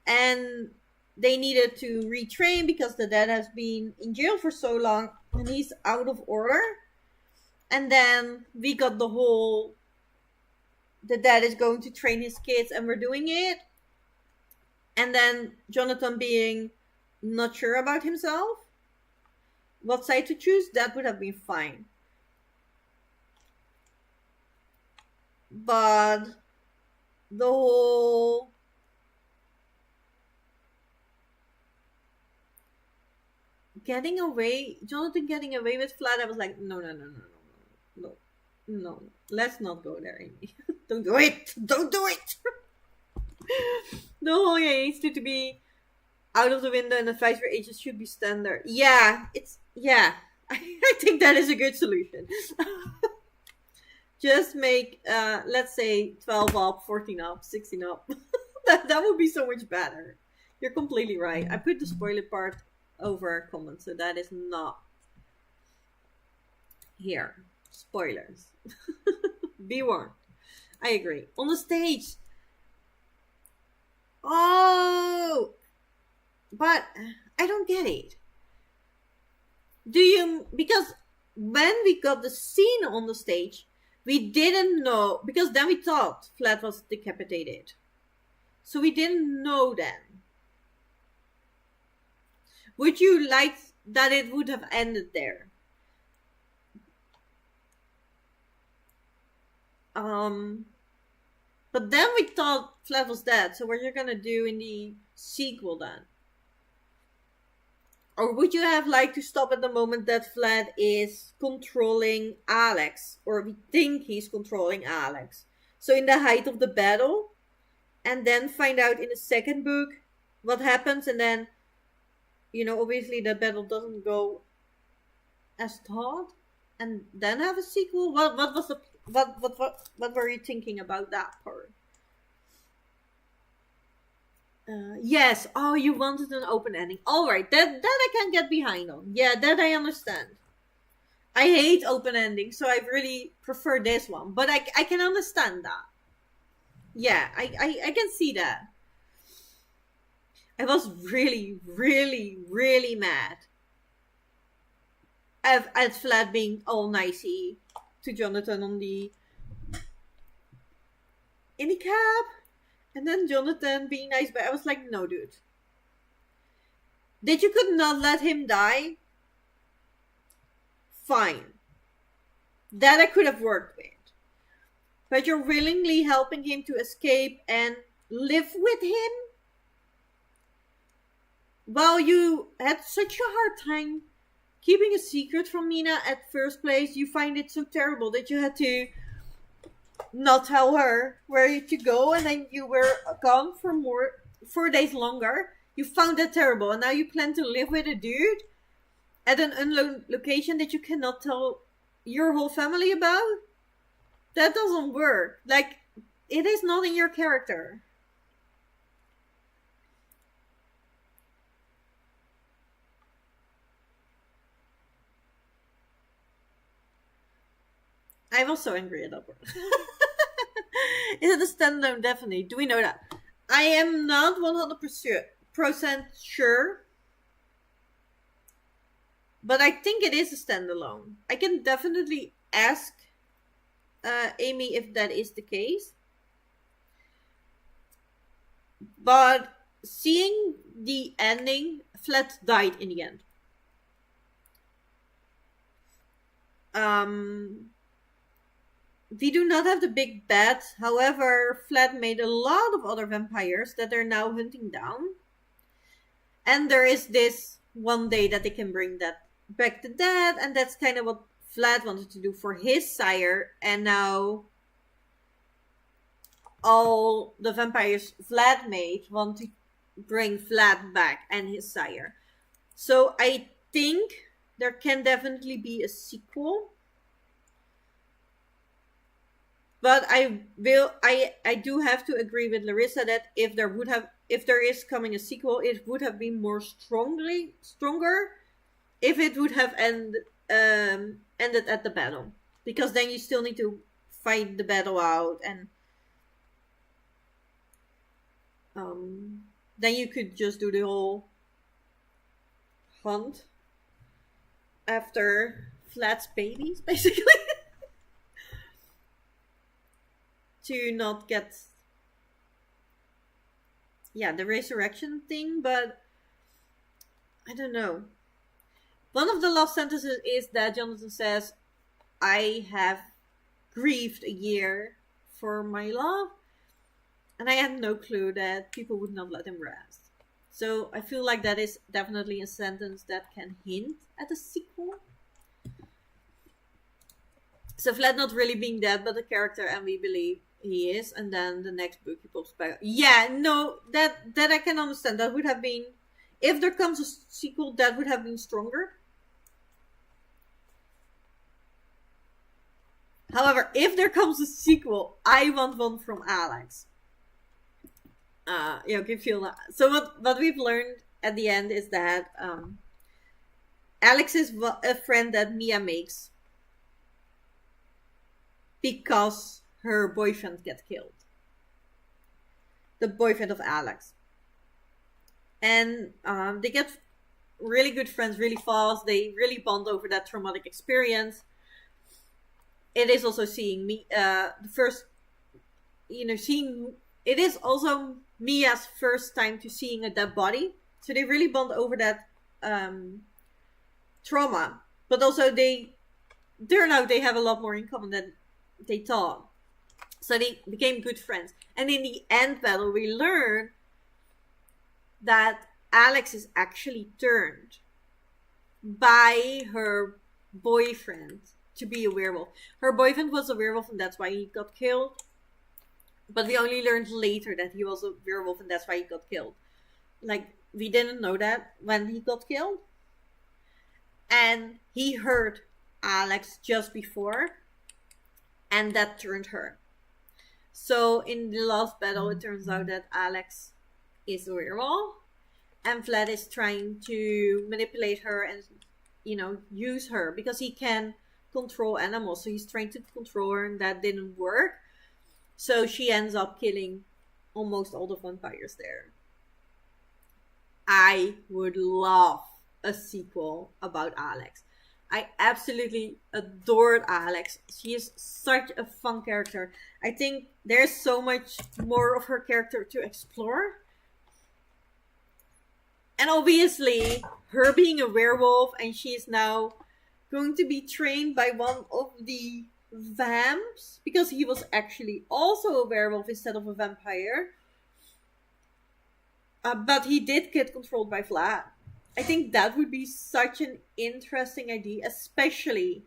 And they needed to retrain because the dad has been in jail for so long and he's out of order. And then we got the whole the dad is going to train his kids and we're doing it, and then Jonathan being not sure about himself, what side to choose, that would have been fine. But the whole Jonathan getting away with Flat, I was like, no, no, no, no, no, no, no, let's not go there, Amy. Don't do it. Don't do it. The whole needs to be out of the window and advisory ages should be standard. Yeah, I think that is a good solution. Just make, let's say, 12 up, 14 up, 16 up. that would be so much better. You're completely right. I put the spoiler part over comment, so that is not here. Spoilers. Be warned. I agree. On the stage. Oh, but I don't get it. Because when we got the scene on the stage, we didn't know, because then we thought Flat was decapitated. So we didn't know then. Would you like that it would have ended there? But then we thought Flat was dead, so what are you gonna do in the sequel then? Or would you have liked to stop at the moment that Flat is controlling Alex, or we think he's controlling Alex? So in the height of the battle, and then find out in the second book what happens, and then, obviously the battle doesn't go as thought, and then have a sequel. What was the what were you thinking about that part? Yes. Oh, you wanted an open ending. All right, that I can get behind on. Yeah, that I understand. I hate open endings, so I really prefer this one. But I can understand that. Yeah, I can see that. I was really, really, really mad at Flat being all nicey to Jonathan in the cab, and then Jonathan being nice, but I was like, no, dude. That you could not let him die? Fine. That I could have worked with. But you're willingly helping him to escape and live with him? While you had such a hard time keeping a secret from Nina at first place, you find it so terrible that you had to not tell her where to go, and then you were gone for 4 days longer. You found that terrible, and now you plan to live with a dude at an unknown location that you cannot tell your whole family about? That doesn't work. Like, it is not in your character. I was so angry at that part. Is it a standalone? Definitely. Do we know that? I am not 100% sure. But I think it is a standalone. I can definitely ask Amy if that is the case. But seeing the ending, Flat died in the end. We do not have the big bad. However, Flat made a lot of other vampires that they're now hunting down. And there is this one day that they can bring that back to dead, and that's kind of what Flat wanted to do for his sire, and now all the vampires Flat made want to bring Flat back and his sire. So I think there can definitely be a sequel. But I do have to agree with Larissa that if there is coming a sequel, it would have been more stronger if it would have ended at the battle, because then you still need to fight the battle out, and then you could just do the whole hunt after Flat's babies, basically. to not get, yeah, the resurrection thing, but I don't know. One of the last sentences is that Jonathan says, I have grieved a year for my love, and I had no clue that people would not let him rest. So I feel like that is definitely a sentence that can hint at a sequel. So Vlad not really being dead, but a character, and we believe he is. And then the next book he pops back. Yeah, no, that I can understand. That would have been, if there comes a sequel, that would have been stronger. However, if there comes a sequel, I want one from Alex. You can feel that. So what we've learned at the end is that Alex is a friend that Mia makes because her boyfriend gets killed. The boyfriend of Alex. And they get really good friends really fast. They really bond over that traumatic experience. It is also seeing me, the first, seeing, it is also Mia's first time to seeing a dead body. So they really bond over that trauma. But also they turn out they have a lot more in common than they thought. So they became good friends. And in the end battle, we learn that Alex is actually turned by her boyfriend to be a werewolf. Her boyfriend was a werewolf and that's why he got killed. But we only learned later that he was a werewolf and that's why he got killed. Like, we didn't know that when he got killed. And he hurt Alex just before. And that turned her. So in the last battle, it turns out that Alex is a werewolf. And Vlad is trying to manipulate her and, use her. Because he can control animals. So he's trying to control her and that didn't work. So she ends up killing almost all the vampires there. I would love a sequel about Alex. I absolutely adored Alex. She is such a fun character. I think there's so much more of her character to explore. And obviously, her being a werewolf and she is now going to be trained by one of the vamps because he was actually also a werewolf instead of a vampire. But he did get controlled by Vlad. I think that would be such an interesting idea, especially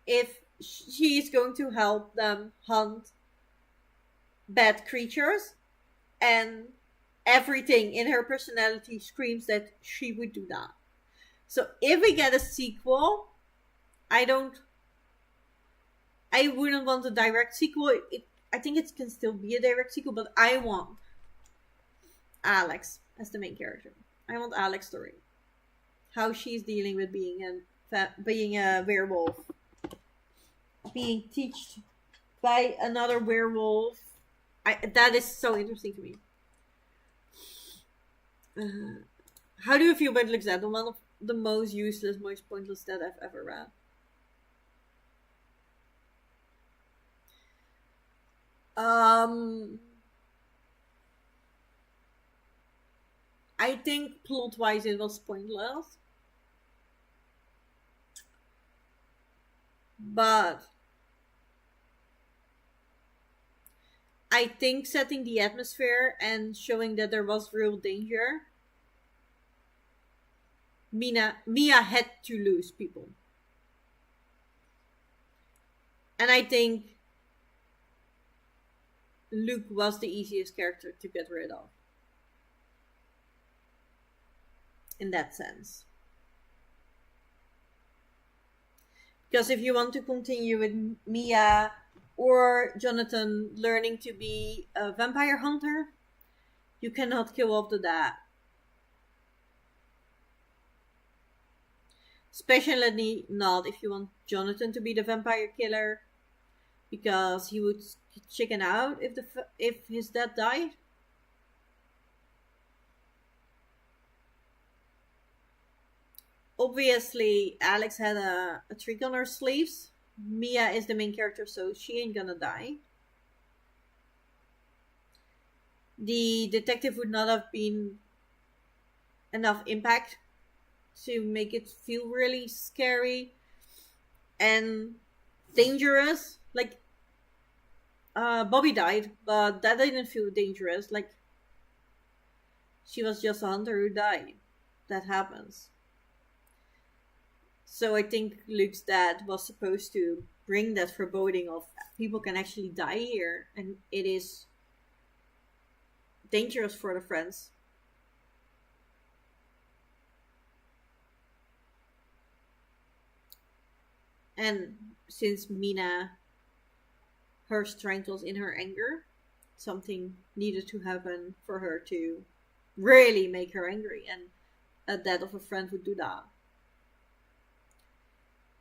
if she is going to help them hunt bad creatures, and everything in her personality screams that she would do that. So if we get a sequel, I wouldn't want a direct sequel. I think it can still be a direct sequel, but I want Alex as the main character. I want Alex's story. How she's dealing with being a werewolf. Being taught by another werewolf. That is so interesting to me. How do you feel about Alexander? One of the most useless, most pointless that I've ever read. I think plot-wise it was pointless. But I think setting the atmosphere and showing that there was real danger, Mia had to lose people. And I think Luke was the easiest character to get rid of. In that sense. Because if you want to continue with Mia or Jonathan learning to be a vampire hunter, you cannot kill off the dad. Especially not if you want Jonathan to be the vampire killer, because he would chicken out if his dad died. Obviously, Alex had a trick on her sleeves. Mia is the main character, so she ain't gonna die. the detective would not have been enough impact to make it feel really scary and dangerous. Like, Bobby died, but that didn't feel dangerous. Like, she was just a hunter who died. That happens. So I think Luke's dad was supposed to bring that foreboding of people can actually die here, and it is dangerous for the friends. And since Mina, her strength was in her anger, something needed to happen for her to really make her angry, and a death of a friend would do that.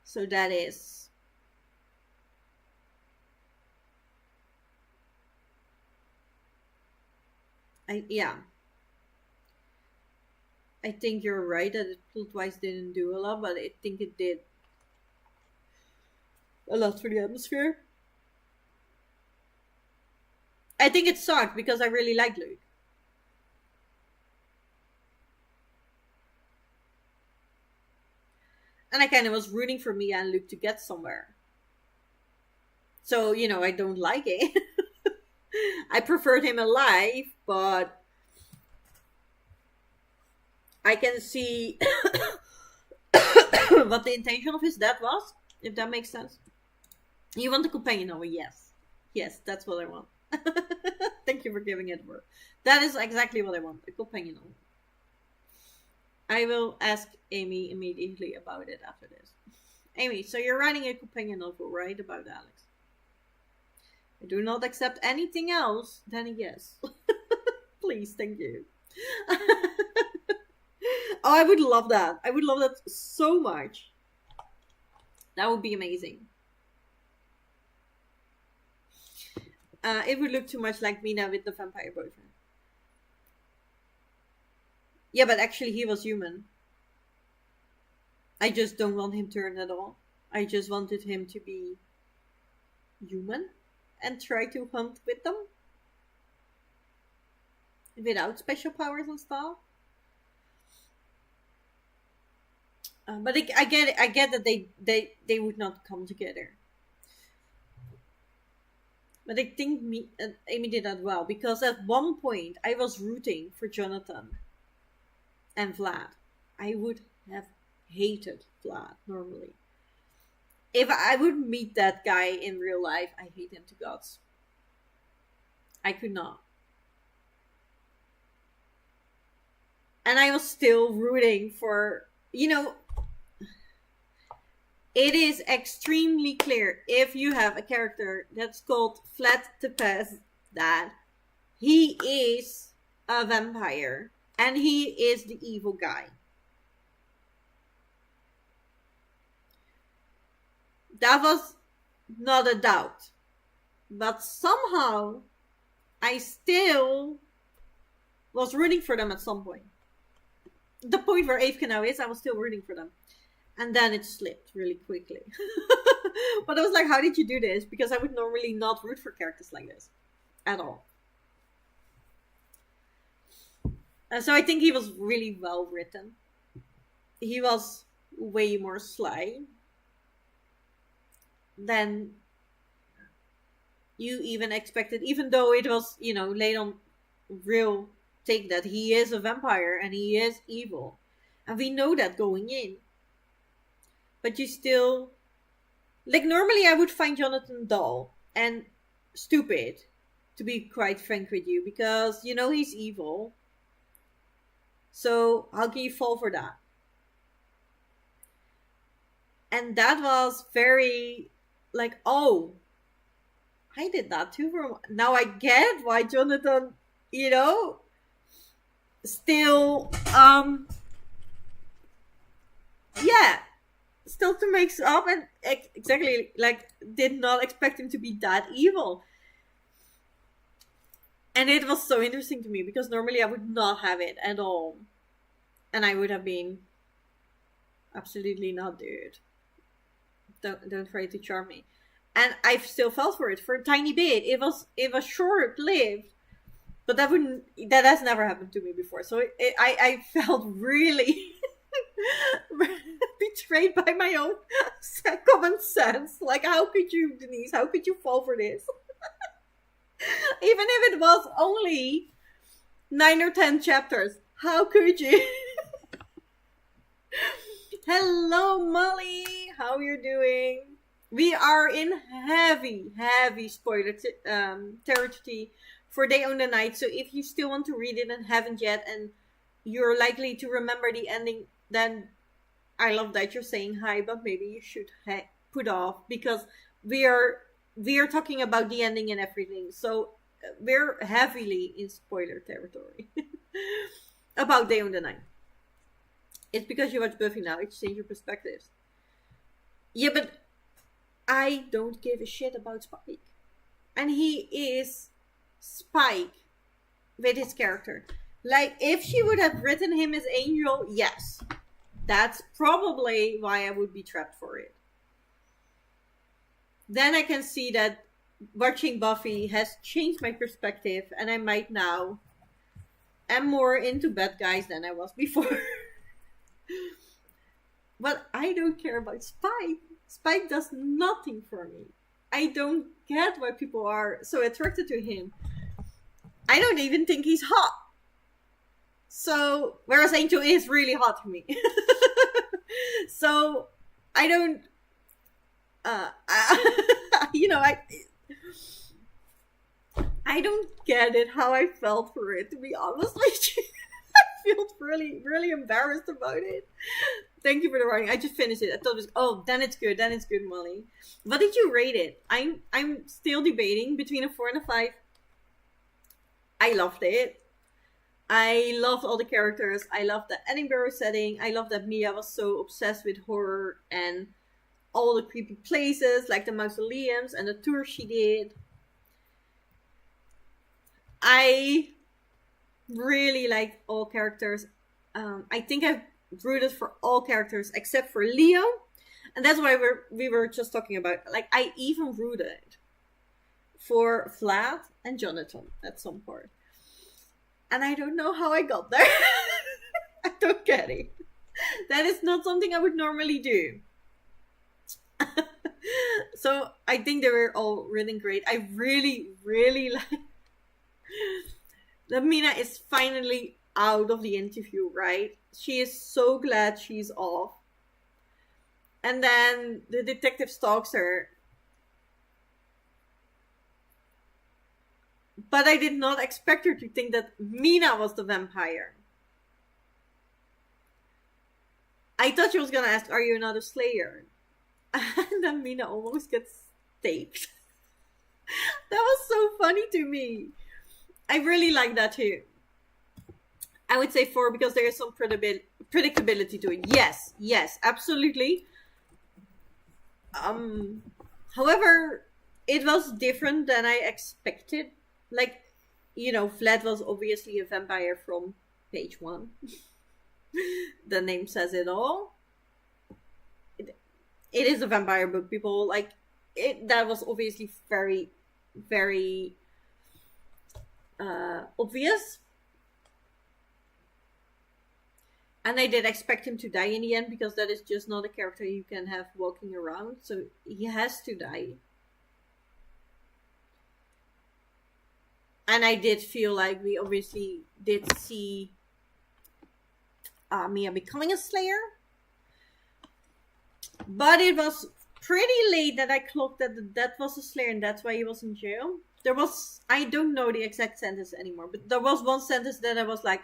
So that is. Yeah. I think you're right that it plot-wise didn't do a lot, but I think it did a lot for the atmosphere. I think it sucked because I really liked Luke. And I kind of was rooting for Mia and Luke to get somewhere. So, I don't like it. I preferred him alive, but I can see what the intention of his death was, if that makes sense. You want a companion novel? Yes. Yes, that's what I want. Thank you for giving it word. That is exactly what I want, a companion novel. I will ask Amy immediately about it after this. Amy, so you're writing a companion novel, right, about Alex? I do not accept anything else than a yes. Please, thank you. Oh, I would love that. I would love that so much. That would be amazing. It would look too much like Mina with the vampire boyfriend. Yeah, but actually he was human. I just don't want him turned at all. I just wanted him to be human and try to hunt with them without special powers and stuff. But I get it. I get that they would not come together. But I think Amy did that well, because at one point I was rooting for Jonathan and Vlad. I would have hated Vlad normally. If I would meet that guy in real life, I hate him to gods. I could not. And I was still rooting for, it is extremely clear if you have a character that's called Vlad Tepes that he is a vampire and he is the evil guy. That was not a doubt. But somehow I still was rooting for them at some point. The point where Avka now is, I was still rooting for them. And then it slipped really quickly. But I was like, how did you do this? Because I would normally not root for characters like this. At all. So I think he was really well written. He was way more sly than you even expected. Even though it was, laid on real take that he is a vampire and he is evil. And we know that going in. But you still, like, normally I would find Jonathan dull and stupid, to be quite frank with you, because he's evil. So how can you fall for that? And that was very like, oh, I did that too. Now I get why Jonathan, still yeah, still to make up, and exactly like did not expect him to be that evil. And it was so interesting to me because normally I would not have it at all, and I would have been absolutely not, dude. Don't try to charm me. And I've still felt for it for a tiny bit. It was short lived, But that has never happened to me before. So I felt really betrayed by my own common sense. Like, how could you, Denise? How could you fall for this? Even if it was only 9 or 10 chapters, how could you? Hello, Molly. How you doing? We are in heavy spoiler territory for Day on the Night. So if you still want to read it and haven't yet, and you're likely to remember the ending, then I love that you're saying hi, but maybe you should put off, because we are talking about the ending and everything. So we're heavily in spoiler territory about Day on the Night. It's because you watch Buffy now. It's changed your perspectives. Yeah, but I don't give a shit about Spike. And he is Spike with his character. Like, if she would have written him as Angel, yes. That's probably why I would be trapped for it. Then I can see that watching Buffy has changed my perspective, and I might now am more into bad guys than I was before. But I don't care about Spike. Spike does nothing for me. I don't get why people are so attracted to him. I don't even think he's hot. So, whereas Angel is really hot to me. So, I don't, I don't get it, how I felt for it, to be honest with you. I felt really, really embarrassed about it. Thank you for the writing. I just finished it. I thought it was, then it's good, Molly. What did you rate it? I'm still debating between a 4 and a 5. I loved it. I loved all the characters. I loved the Edinburgh setting. I loved that Mia was so obsessed with horror and all the creepy places, like the mausoleums and the tour she did. I really liked all characters. I think I've rooted for all characters except for Leo. And that's why we were just talking about. Like, I even rooted for Vlad and Jonathan at some point. And I don't know how I got there. I don't get it. That is not something I would normally do. So I think they were all really great. I really, really like that Mina is finally out of the interview, right? She is so glad she's off. And then the detective stalks her. But I did not expect her to think that Mina was the vampire. I thought she was gonna ask, are you another Slayer? And then Mina almost gets taped. That was so funny to me. I really like that too. I would say 4 because there is some predictability to it. Yes, absolutely. However, it was different than I expected. Like, Vlad was obviously a vampire from page 1. The name says it all. It is a vampire book, people. Like, that was obviously very, very obvious. And I did expect him to die in the end, because that is just not a character you can have walking around. So he has to die. And I did feel like we obviously did see Mia becoming a Slayer. But it was pretty late that I clocked that was a Slayer, and that's why he was in jail. I don't know the exact sentence anymore, but there was one sentence that I was like,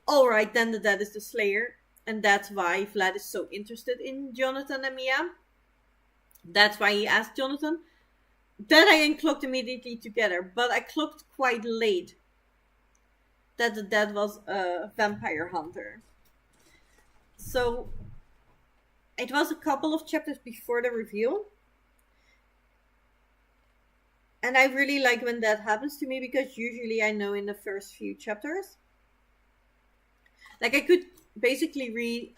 alright, then that is the Slayer. And that's why Vlad is so interested in Jonathan and Mia. That's why he asked Jonathan. Then I clocked immediately together, but I clocked quite late that was a vampire hunter. So it was a couple of chapters before the reveal. And I really like when that happens to me, because usually I know in the first few chapters. Like, I could basically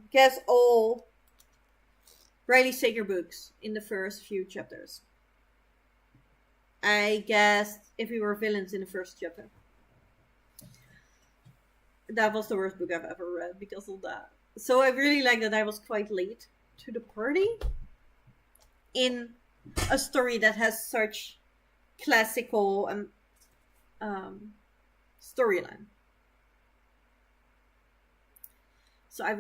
guess all Riley Sager books in the first few chapters. I guessed if we were villains in the first chapter. That was the worst book I've ever read because of that. So I really like that I was quite late to the party in a story that has such classical storyline. So I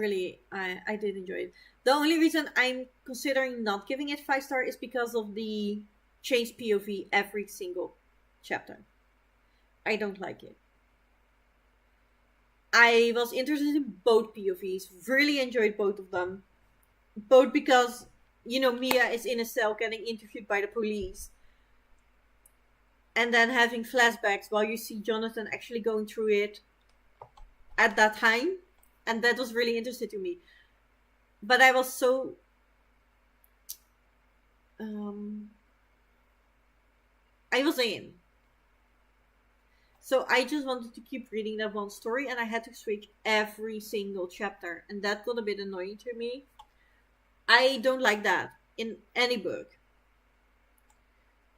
did enjoy it. The only reason I'm considering not giving it 5 star is because of the change POV every single chapter. I don't like it. I was interested in both POVs, really enjoyed both of them. Both because, Mia is in a cell getting interviewed by the police. And then having flashbacks while you see Jonathan actually going through it at that time. And that was really interesting to me. But I was so I was in. So I just wanted to keep reading that one story, and I had to switch every single chapter, and that got a bit annoying to me. I don't like that in any book.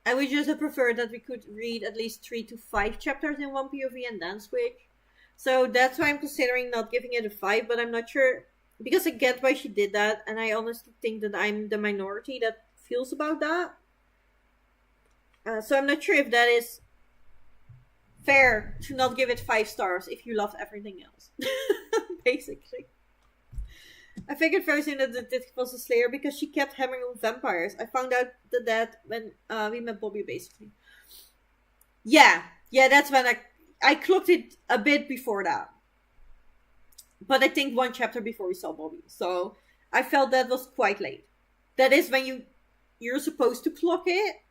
I would just have preferred that we could read at least 3 to 5 chapters in one POV and then switch. So that's why I'm considering not giving it a 5, but I'm not sure, because I get why she did that, and I honestly think that I'm the minority that feels about that. So I'm not sure if that is fair to not give it 5 stars if you loved everything else. Basically. I figured very soon that it was a slayer because she kept hammering on vampires. I found out that when we met Bobby, basically. Yeah, that's when I clocked it a bit before that. But I think 1 chapter before we saw Bobby. So I felt that was quite late. That is when you're supposed to clock it.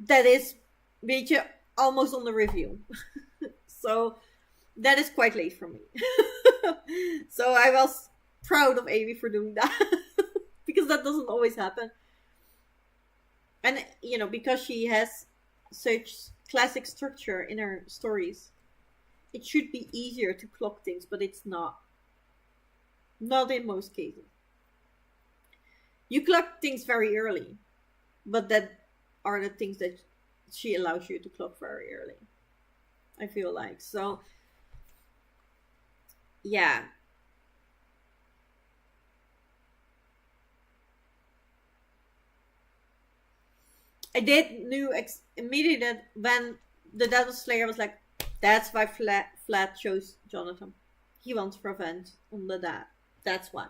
That is, almost on the review. So that is quite late for me. So I was proud of Amy for doing that. Because that doesn't always happen. And, because she has such classic structure in her stories, it should be easier to clock things, but it's not. Not in most cases. You clock things very early, but that are the things that she allows you to clock very early, I feel like. So, yeah. I did knew immediately that when the Devil Slayer was like, that's why Flat chose Jonathan. He wants revenge on the dad. That's why.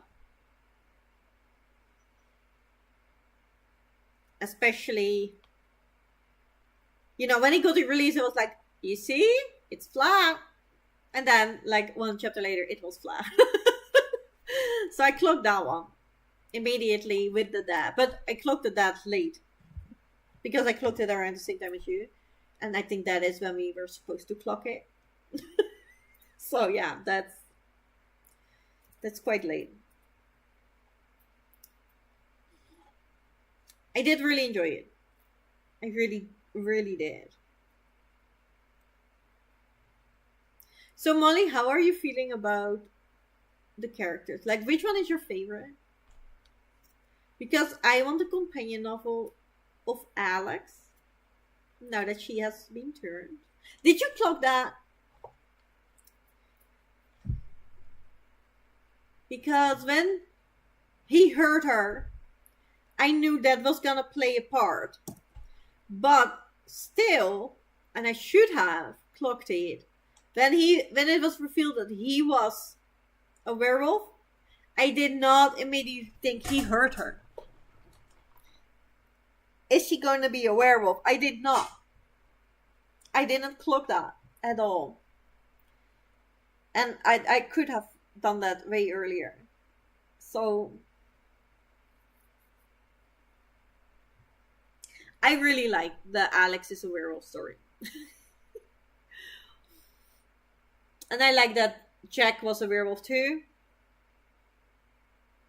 Especially, when he got it released, it was like, you see, it's Flat. And then, 1 chapter later, it was Flat. So I clocked that one immediately with the dad. But I clocked the dad late. Because I clocked it around the same time as you. And I think that is when we were supposed to clock it. So yeah, that's quite late. I did really enjoy it. I really, really did. So Molly, how are you feeling about the characters? Which one is your favorite? Because I want a companion novel of Alex, now that she has been turned. Did you clock that? Because when he hurt her, I knew that was gonna play a part. But still, and I should have clocked it, when it was revealed that he was a werewolf, I did not immediately think he hurt her. Is she going to be a werewolf? I did not. I didn't clock that at all. And I could have done that way earlier. So I really like the Alex is a werewolf story. And I like that Jack was a werewolf too.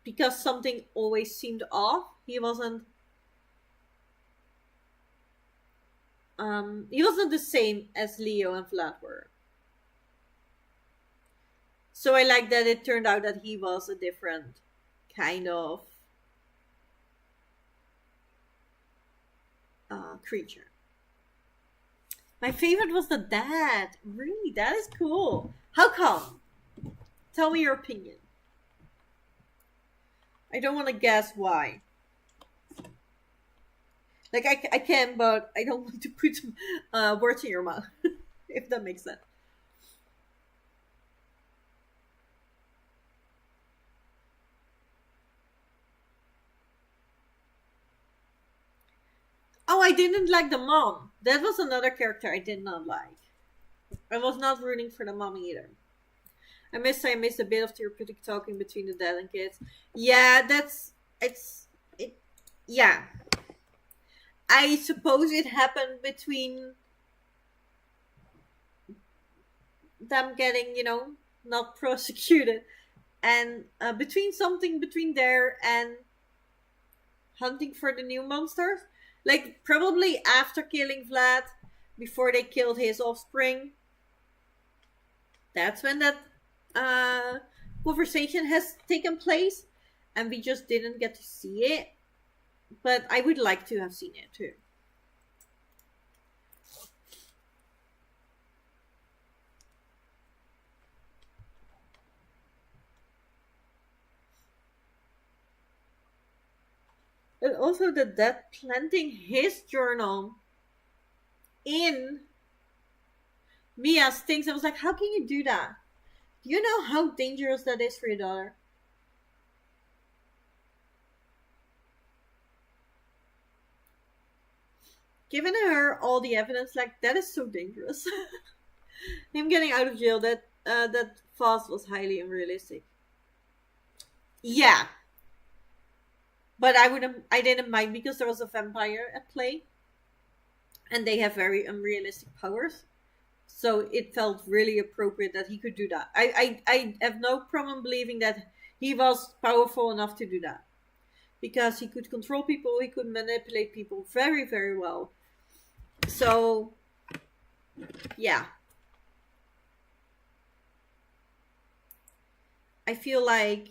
Because something always seemed off. He wasn't the same as Leo and Vlad were. So I like that it turned out that he was a different kind of creature. My favorite was the dad. Really, that is cool. How come? Tell me your opinion. I don't want to guess why. Like, I can, but I don't want to put words in your mouth, if that makes sense. Oh, I didn't like the mom. That was another character I did not like. I was not rooting for the mom either. I must say I missed a bit of therapeutic talking between the dad and kids. Yeah, it. Yeah, I suppose it happened between them getting, not prosecuted, and between something between there and hunting for the new monsters. Like, probably after killing Vlad, before they killed his offspring. That's when that uh, conversation has taken place, and we just didn't get to see it. But I would like to have seen it too. And also the dad planting his journal in Mia's things. I was like, how can you do that? Do you know how dangerous that is for your daughter? Given her all the evidence, like, that is so dangerous. Him getting out of jail, that fast was highly unrealistic. Yeah, but I didn't mind because there was a vampire at play, and they have very unrealistic powers. So it felt really appropriate that he could do that. I have no problem believing that he was powerful enough to do that, because he could control people, he could manipulate people very, very well. So, yeah. I feel like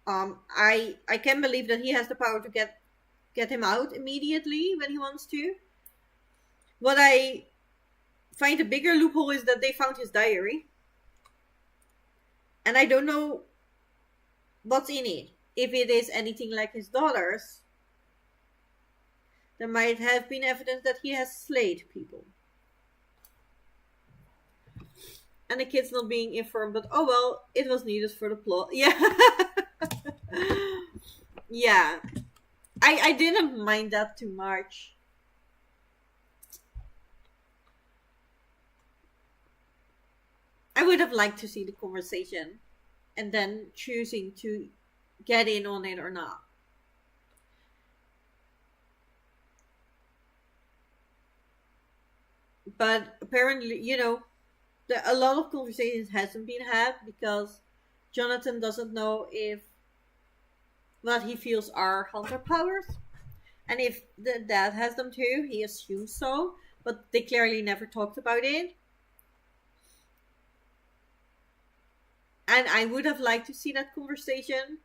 I can believe that he has the power to get him out immediately when he wants to. What I find a bigger loophole is that they found his diary, and I don't know what's in it. If it is anything like his daughter's, there might have been evidence that he has slayed people. And the kid's not being informed, but oh well, it was needed for the plot. Yeah. Yeah. I didn't mind that too much. I would have liked to see the conversation and then choosing to get in on it or not. But apparently, a lot of conversations hasn't been had because Jonathan doesn't know if what he feels are hunter powers. And if the dad has them too, he assumes so, but they clearly never talked about it. And I would have liked to see that conversation.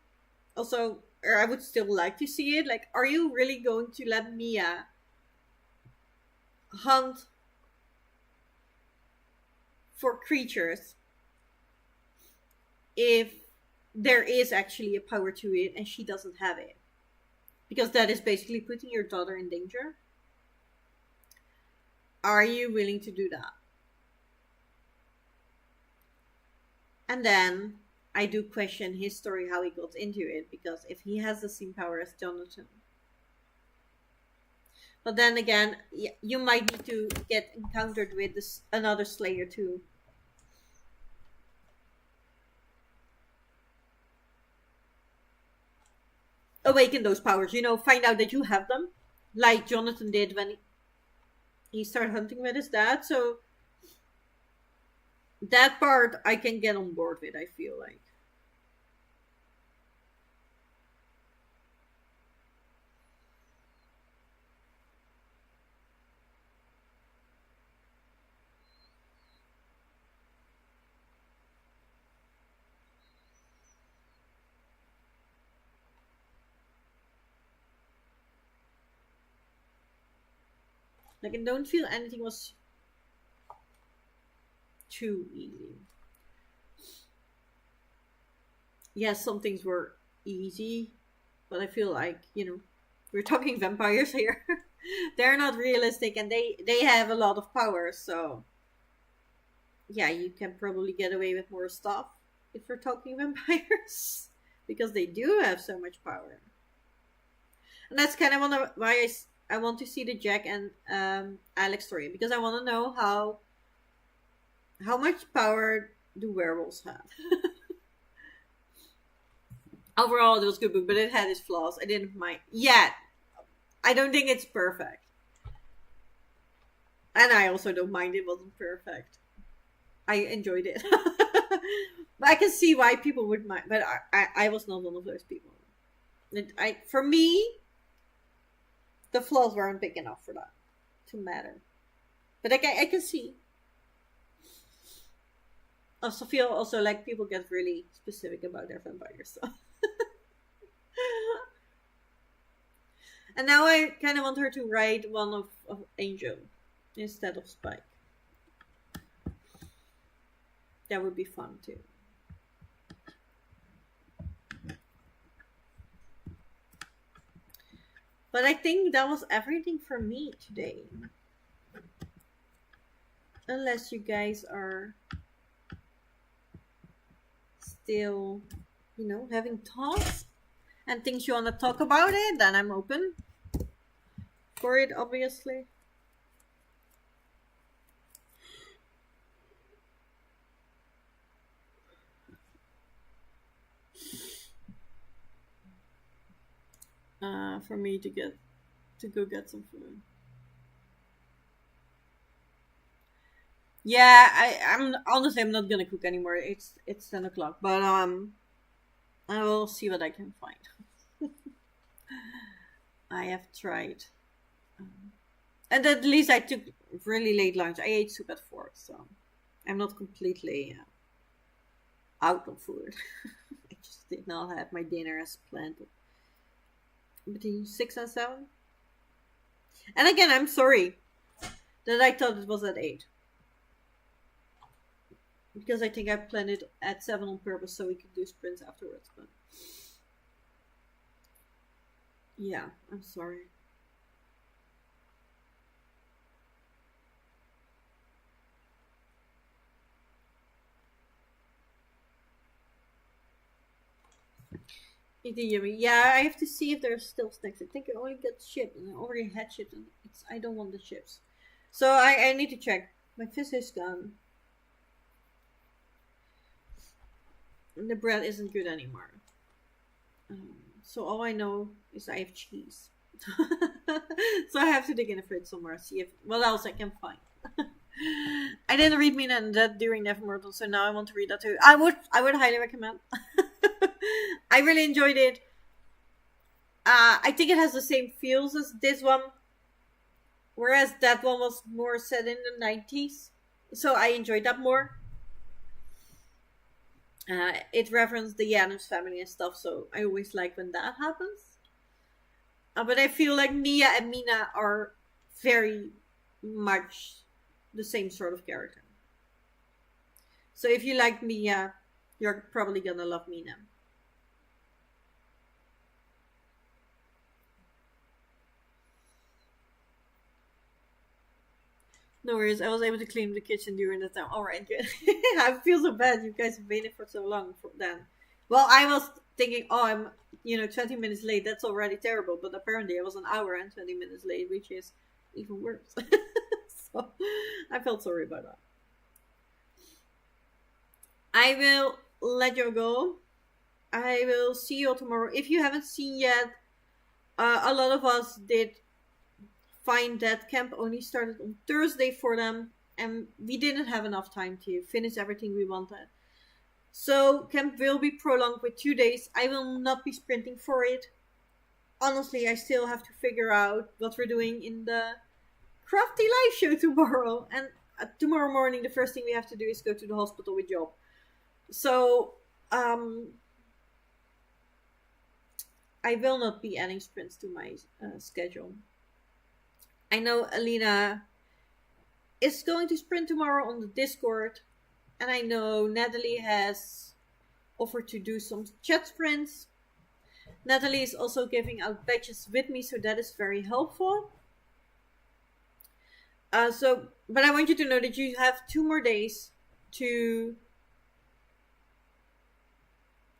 Also, or I would still like to see it. Like, are you really going to let Mia hunt for creatures if there is actually a power to it and she doesn't have it? Because that is basically putting your daughter in danger. Are you willing to do that? And then I do question his story, how he got into it, because if he has the same power as Jonathan. But then again, you might need to get encountered with another Slayer too. Awaken those powers, find out that you have them, like Jonathan did when he started hunting with his dad. So that part I can get on board with, I feel like. Like, I don't feel anything was too easy. Yes, some things were easy, but I feel like, we're talking vampires here. They're not realistic, and they have a lot of power, so yeah, you can probably get away with more stuff if we're talking vampires, because they do have so much power. And that's kind of why I want to see the Jack and Alex story, because I want to know how much power do werewolves have. Overall, it was a good book, but it had its flaws. I didn't mind. Yeah, I don't think it's perfect. And I also don't mind it wasn't perfect. I enjoyed it. But I can see why people would mind. But I was not one of those people. For me, the flaws weren't big enough for that to matter. But I can see. I also feel like people get really specific about their vampires. So. And now I kind of want her to write one of Angel instead of Spike. That would be fun too. But I think that was everything for me today. Unless you guys are still, having thoughts and things you want to talk about it, then I'm open for it, obviously. For me to go get some food. Yeah, I'm honestly I'm not gonna cook anymore. It's 10 o'clock, but I will see what I can find. I have tried, and at least I took really late lunch. I ate soup at 4, so I'm not completely out of food. I just did not have my dinner as planned. Between 6 and 7. And again, I'm sorry that I thought it was at 8. Because I think I planned it at 7 on purpose so we could do sprints afterwards. But yeah, I'm sorry. Eating yummy. Yeah, I have to see if there's still snacks. I think I only got chips, and I already had chips, and I don't want the chips. So I need to check. My fizz is gone. And the bread isn't good anymore. So all I know is I have cheese. So I have to dig in the fridge somewhere, see if what else I can find. I didn't read Mina and Dead during Nevermortal, so now I want to read that too. I would highly recommend. I really enjoyed it. I think it has the same feels as this one, whereas that one was more set in the 90s. So I enjoyed that more. It referenced the Addams family and stuff, so I always like when that happens. But I feel like Nia and Mina are very much the same sort of character. So if you like Mia, you're probably gonna love Mina. No worries, I was able to clean the kitchen during the time. Alright, good. I feel so bad. You guys have waited for so long for then. Well, I was thinking, oh, I'm 20 minutes late. That's already terrible. But apparently I was an hour and 20 minutes late, which is even worse. So I felt sorry about that. I will let you go. I will see you all tomorrow. If you haven't seen yet, a lot of us did find that camp only started on Thursday for them, and we didn't have enough time to finish everything we wanted. So camp will be prolonged with 2 days. I will not be sprinting for it. Honestly, I still have to figure out what we're doing in the crafty live show tomorrow. And tomorrow morning, the first thing we have to do is go to the hospital with Job. So I will not be adding sprints to my schedule. I know Alina is going to sprint tomorrow on the Discord, and I know Natalie has offered to do some chat sprints. Natalie is also giving out badges with me, so that is very helpful. But I want you to know that you have 2 more days to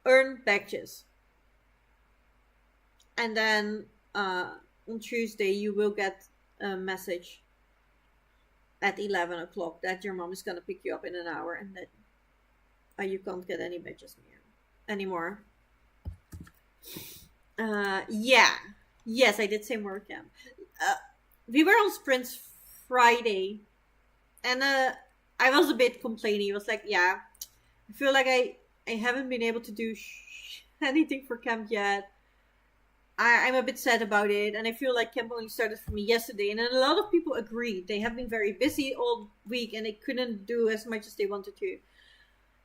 earn badges. And then on Tuesday, you will get a message at 11 o'clock that your mom is going to pick you up in an hour and that you can't get any badges anymore. Yeah. Yes, I did say more camp. We were on sprints Friday, and I was a bit complaining. I was like, yeah, I feel like I haven't been able to do anything for camp yet. I'm a bit sad about it, and I feel like camp only started for me yesterday, and then a lot of people agreed. They have been very busy all week, and they couldn't do as much as they wanted to.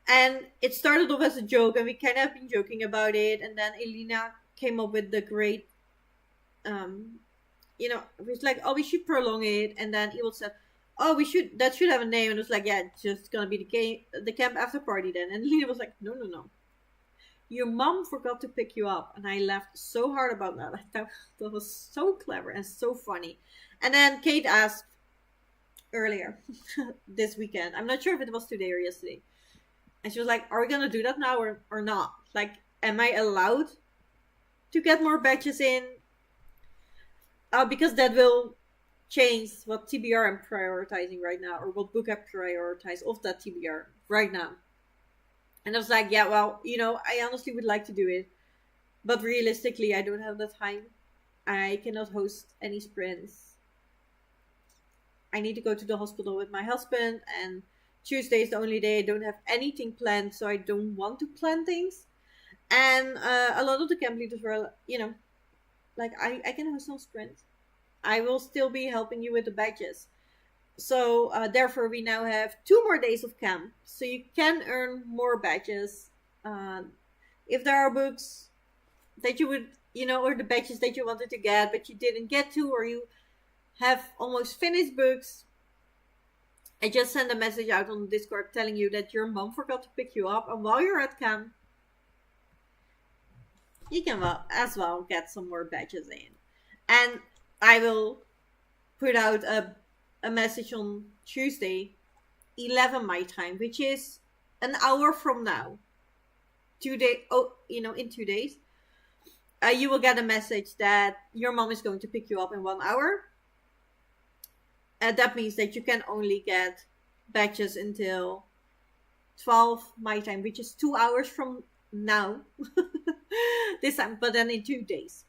And it started off as a joke, and we kind of have been joking about it, and then Elena came up with the great, it was like, oh, we should prolong it, and then Evil said, oh, that should have a name, and it was like, yeah, it's just gonna be the camp after party then, and Elena was like, no, your mom forgot to pick you up. And I laughed so hard about that. I thought that was so clever and so funny. And then Kate asked earlier this weekend, I'm not sure if it was today or yesterday, and she was like, are we gonna do that now or not? Like, am I allowed to get more badges in? Because that will change what TBR I'm prioritizing right now, or what book I prioritize of that TBR right now. And I was like, yeah, well, I honestly would like to do it. But realistically, I don't have the time. I cannot host any sprints. I need to go to the hospital with my husband. And Tuesday is the only day I don't have anything planned. So I don't want to plan things. And a lot of the camp leaders were, like, I can host some sprints. I will still be helping you with the badges. So therefore, we now have 2 more days of camp, so you can earn more badges. If there are books that you would, or the badges that you wanted to get but you didn't get to, or you have almost finished books, I just sent a message out on Discord telling you that your mom forgot to pick you up, and while you're at camp, you can as well get some more badges in. And I will put out a message on Tuesday, 11 my time, which is an hour from now. In 2 days, you will get a message that your mom is going to pick you up in 1 hour. And that means that you can only get badges until 12 my time, which is 2 hours from now. This time, but then in 2 days.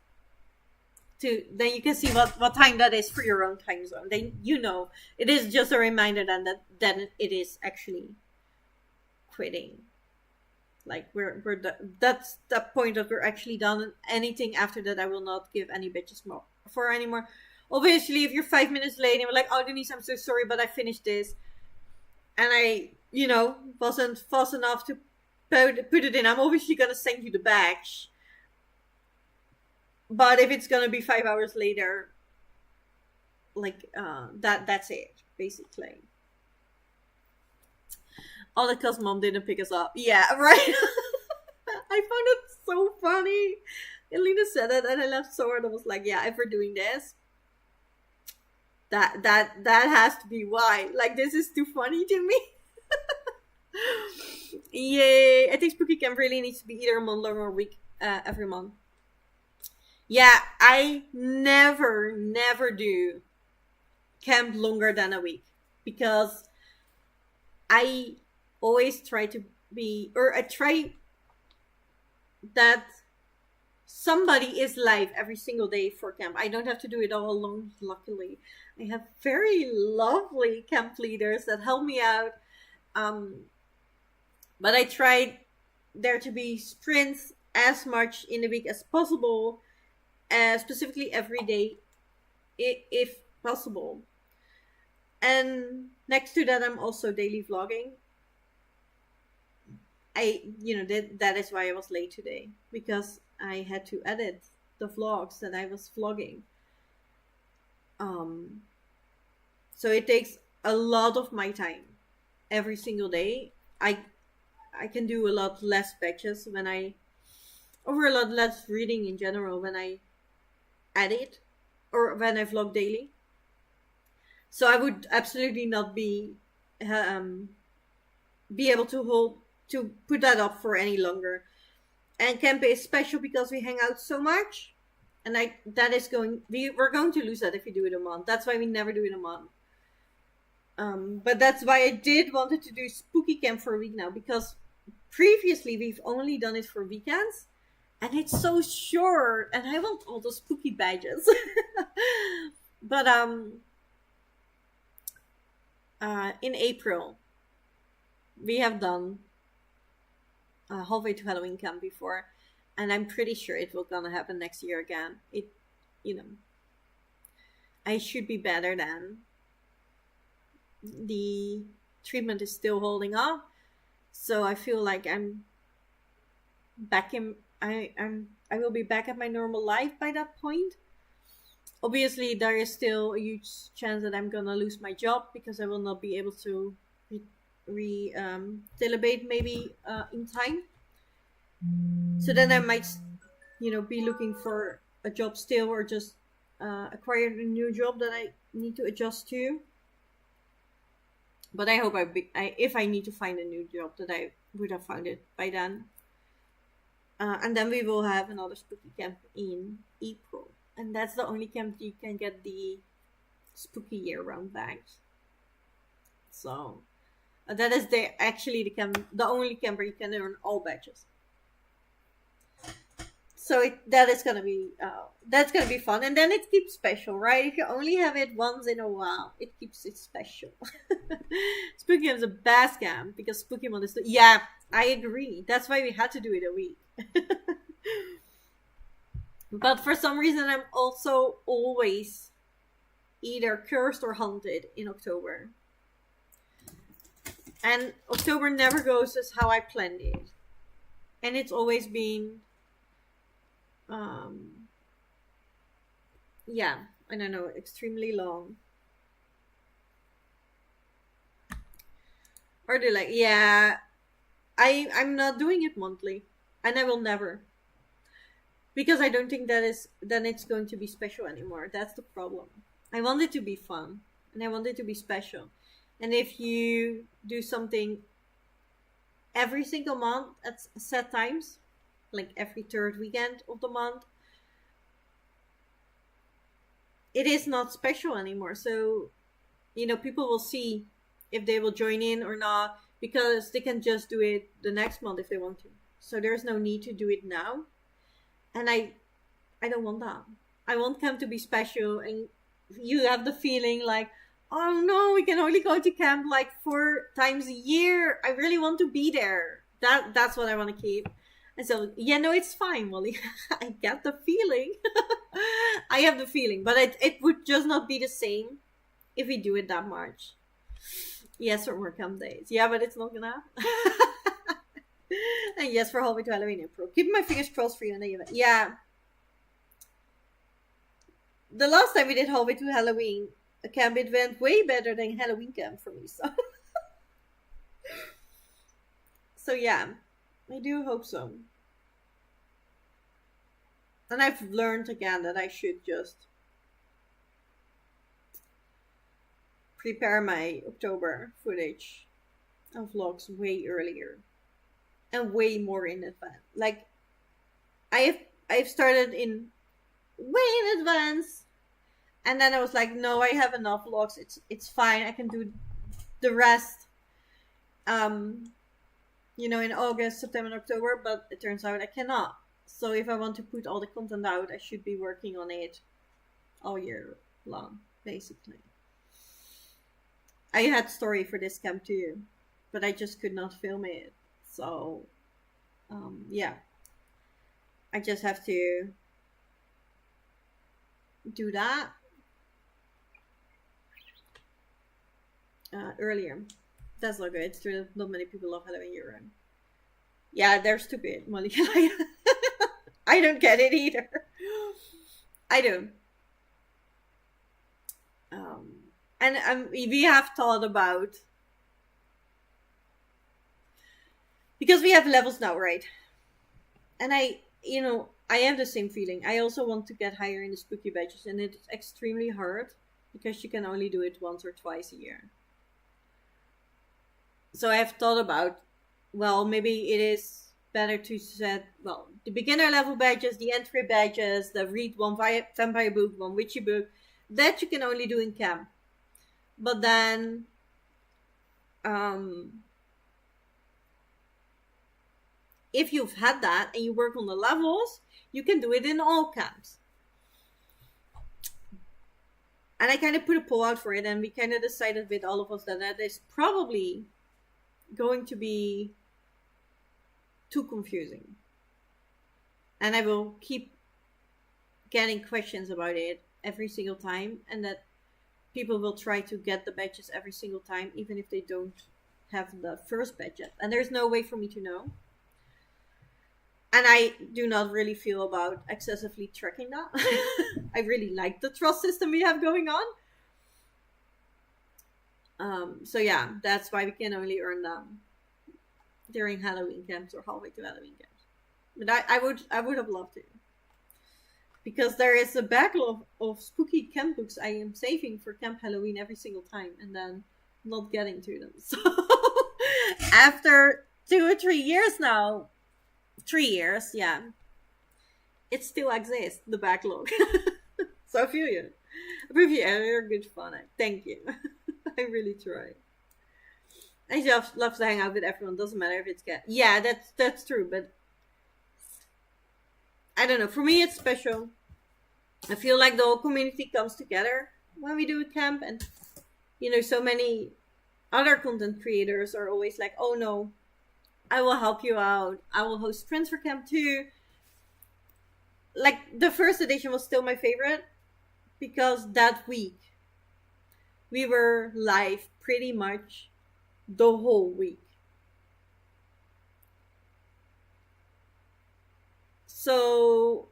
Then you can see what time that is for your own time zone. Then it is just a reminder that it is actually quitting. Like that's the point that we're actually done. Anything after that, I will not give any bitches more for anymore. Obviously, if you're 5 minutes late and you're like, oh Denise, I'm so sorry, but I finished this, and I wasn't fast enough to put it in, I'm obviously gonna send you the badge. But if it's gonna be 5 hours later, like that's it, basically. All because mom didn't pick us up. Yeah, right. I found it so funny. Elena said it, and I laughed so hard. I was like, yeah, if we're doing this, that has to be why. Like, this is too funny to me. Yay! I think Spooky Camp really needs to be either a month long or a week every month. Yeah, I never do camp longer than a week, because I always try to be, or I try that somebody is live every single day for camp. I don't have to do it all alone, luckily. I have very lovely camp leaders that help me out. But I tried there to be sprints as much in the week as possible. Specifically every day, if possible. And next to that, I'm also daily vlogging. That is why I was late today, because I had to edit the vlogs that I was vlogging. Um, so it takes a lot of my time every single day. I can do a lot less batches when I, or a lot less reading in general when I edit or when I vlog daily. So I would absolutely not um, be able to hold to put that up for any longer. And camp is special because we hang out so much, and that is we're going to lose that if we do it a month. That's why we never do it a month. But that's why I did wanted to do spooky camp for a week now, because previously we've only done it for weekends, and it's so short, and I want all those spooky badges. But in April we have done halfway to Halloween camp before, and I'm pretty sure it will gonna happen next year again. It, you know, I should be better then. The treatment is still holding up, so I feel like I'm back in. I will be back at my normal life by that point. Obviously, there is still a huge chance that I'm gonna lose my job because I will not be able to telebate maybe in time. So then I might, be looking for a job still, or just acquire a new job that I need to adjust to. But I hope if I need to find a new job, that I would have found it by then. And then we will have another spooky camp in April, and that's the only camp you can get the spooky year-round bags. So that is actually the only camp where you can earn all badges. So that's gonna be fun, and then it keeps special, right? If you only have it once in a while, it keeps it special. Spooky is a best camp because Spooky Month is yeah, I agree. That's why we had to do it a week. But for some reason, I'm also always either cursed or haunted in October, and October never goes as how I planned it, and it's always been. Yeah, I don't know, extremely long. Or they're like, yeah, I'm not doing it monthly, and I will never, because I don't think then it's going to be special anymore. That's the problem. I want it to be fun, and I want it to be special. And if you do something every single month at set times, like every third weekend of the month, it is not special anymore. So, people will see if they will join in or not, because they can just do it the next month if they want to. So there's no need to do it now. And I don't want that. I want camp to be special, and you have the feeling like, oh no, we can only go to camp like 4 times a year. I really want to be there. That's what I want to keep. And so, it's fine, Molly. I get the feeling. I have the feeling, but it would just not be the same if we do it that much. Yes, for more camp days. Yeah, but it's not gonna happen. And yes, for Halloween to Halloween April. Keep my fingers crossed for you in the event. Yeah. The last time we did Halloween to Halloween camp, it went way better than Halloween camp for me. So yeah. I do hope so. And I've learned again that I should just prepare my October footage and vlogs way earlier and way more in advance. Like I've started in way in advance, and then I was like, no, I have enough vlogs. It's fine. I can do the rest. In August, September, and October, but it turns out I cannot. So if I want to put all the content out, I should be working on it all year long, basically. I had story for this camp too, but I just could not film it. So, yeah. I just have to do that earlier. That's not good. It's true that not many people love Halloween year-round. Yeah, they're stupid, Molly. I don't get it either. I don't. Um, and we have thought about, because we have levels now, right? And I have the same feeling. I also want to get higher in the spooky badges, and it's extremely hard because you can only do it once or twice a year. So I have thought about, well, maybe it is better to set, well, the beginner level badges, the entry badges, the read one vampire book, one witchy book, that you can only do in camp. But then, if you've had that and you work on the levels, you can do it in all camps. And I kind of put a poll out for it, and we kind of decided with all of us that is probably going to be too confusing. And I will keep getting questions about it every single time, and that people will try to get the badges every single time, even if they don't have the first badge yet. And there's no way for me to know. And I do not really feel about excessively tracking that. I really like the trust system we have going on. So yeah, that's why we can only earn them during Halloween camps or halfway to Halloween camps. But I would have loved to. Because there is a backlog of spooky camp books I am saving for Camp Halloween every single time and then not getting to them. So after 2 or 3 years now, 3 years, yeah, it still exists, the backlog. So I feel you. You're good fun. Thank you. I really try. I just love to hang out with everyone. Doesn't matter if it's cat. Yeah, that's true. But I don't know. For me, it's special. I feel like the whole community comes together when we do a camp, and so many other content creators are always like, "Oh no, I will help you out. I will host friends for camp too." Like the first edition was still my favorite because that week we were live pretty much the whole week. So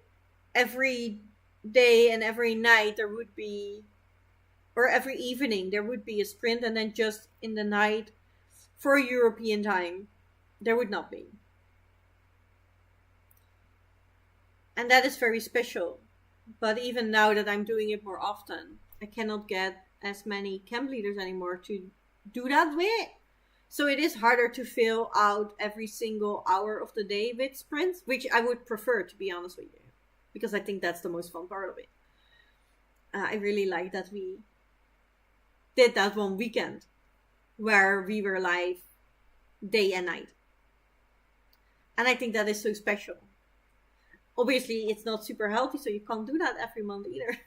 every day and every night there would be, or every evening there would be a sprint, and then just in the night for European time there would not be. And that is very special. But even now that I'm doing it more often, I cannot get as many camp leaders anymore to do that with. So it is harder to fill out every single hour of the day with sprints, which I would prefer, to be honest with you, because I think that's the most fun part of it. I really like that we did that one weekend where we were live day and night. And I think that is so special. Obviously, it's not super healthy, so you can't do that every month either.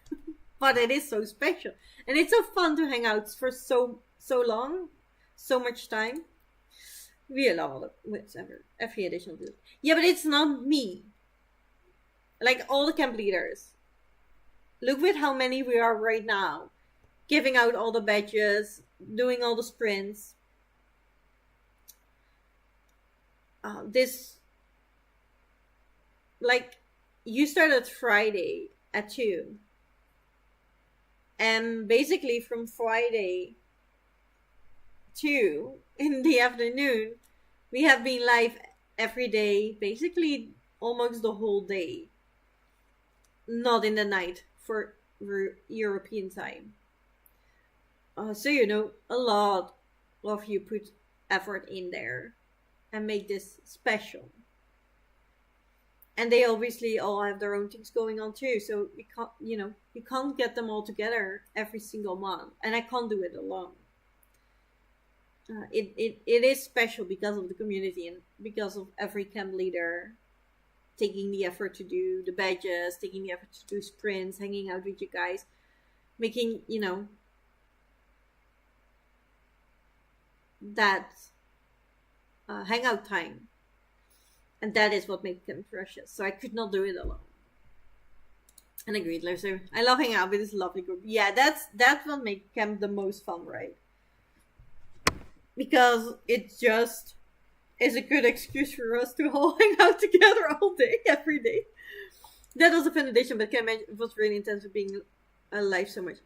But it is so special. And it's so fun to hang out for so long, so much time. We love all of whatever, every additional do. Yeah, but it's not me. Like all the camp leaders. Look at how many we are right now. Giving out all the badges, doing all the sprints. You started Friday at 2. And basically from Friday 2 in the afternoon, we have been live every day, basically almost the whole day. Not in the night for European time. So a lot of you put effort in there and make this special. And they obviously all have their own things going on too. So we can't, you can't get them all together every single month. And I can't do it alone. It is special because of the community and because of every camp leader taking the effort to do the badges, taking the effort to do sprints, hanging out with you guys, making, that hangout time. And that is what makes them precious. So I could not do it alone. And agreed, Larissa. I love hanging out with this lovely group. Yeah, that's what makes camp the most fun, right? Because it just is a good excuse for us to all hang out together all day, every day. That was a fun edition, but can imagine it was really intense with being alive so much.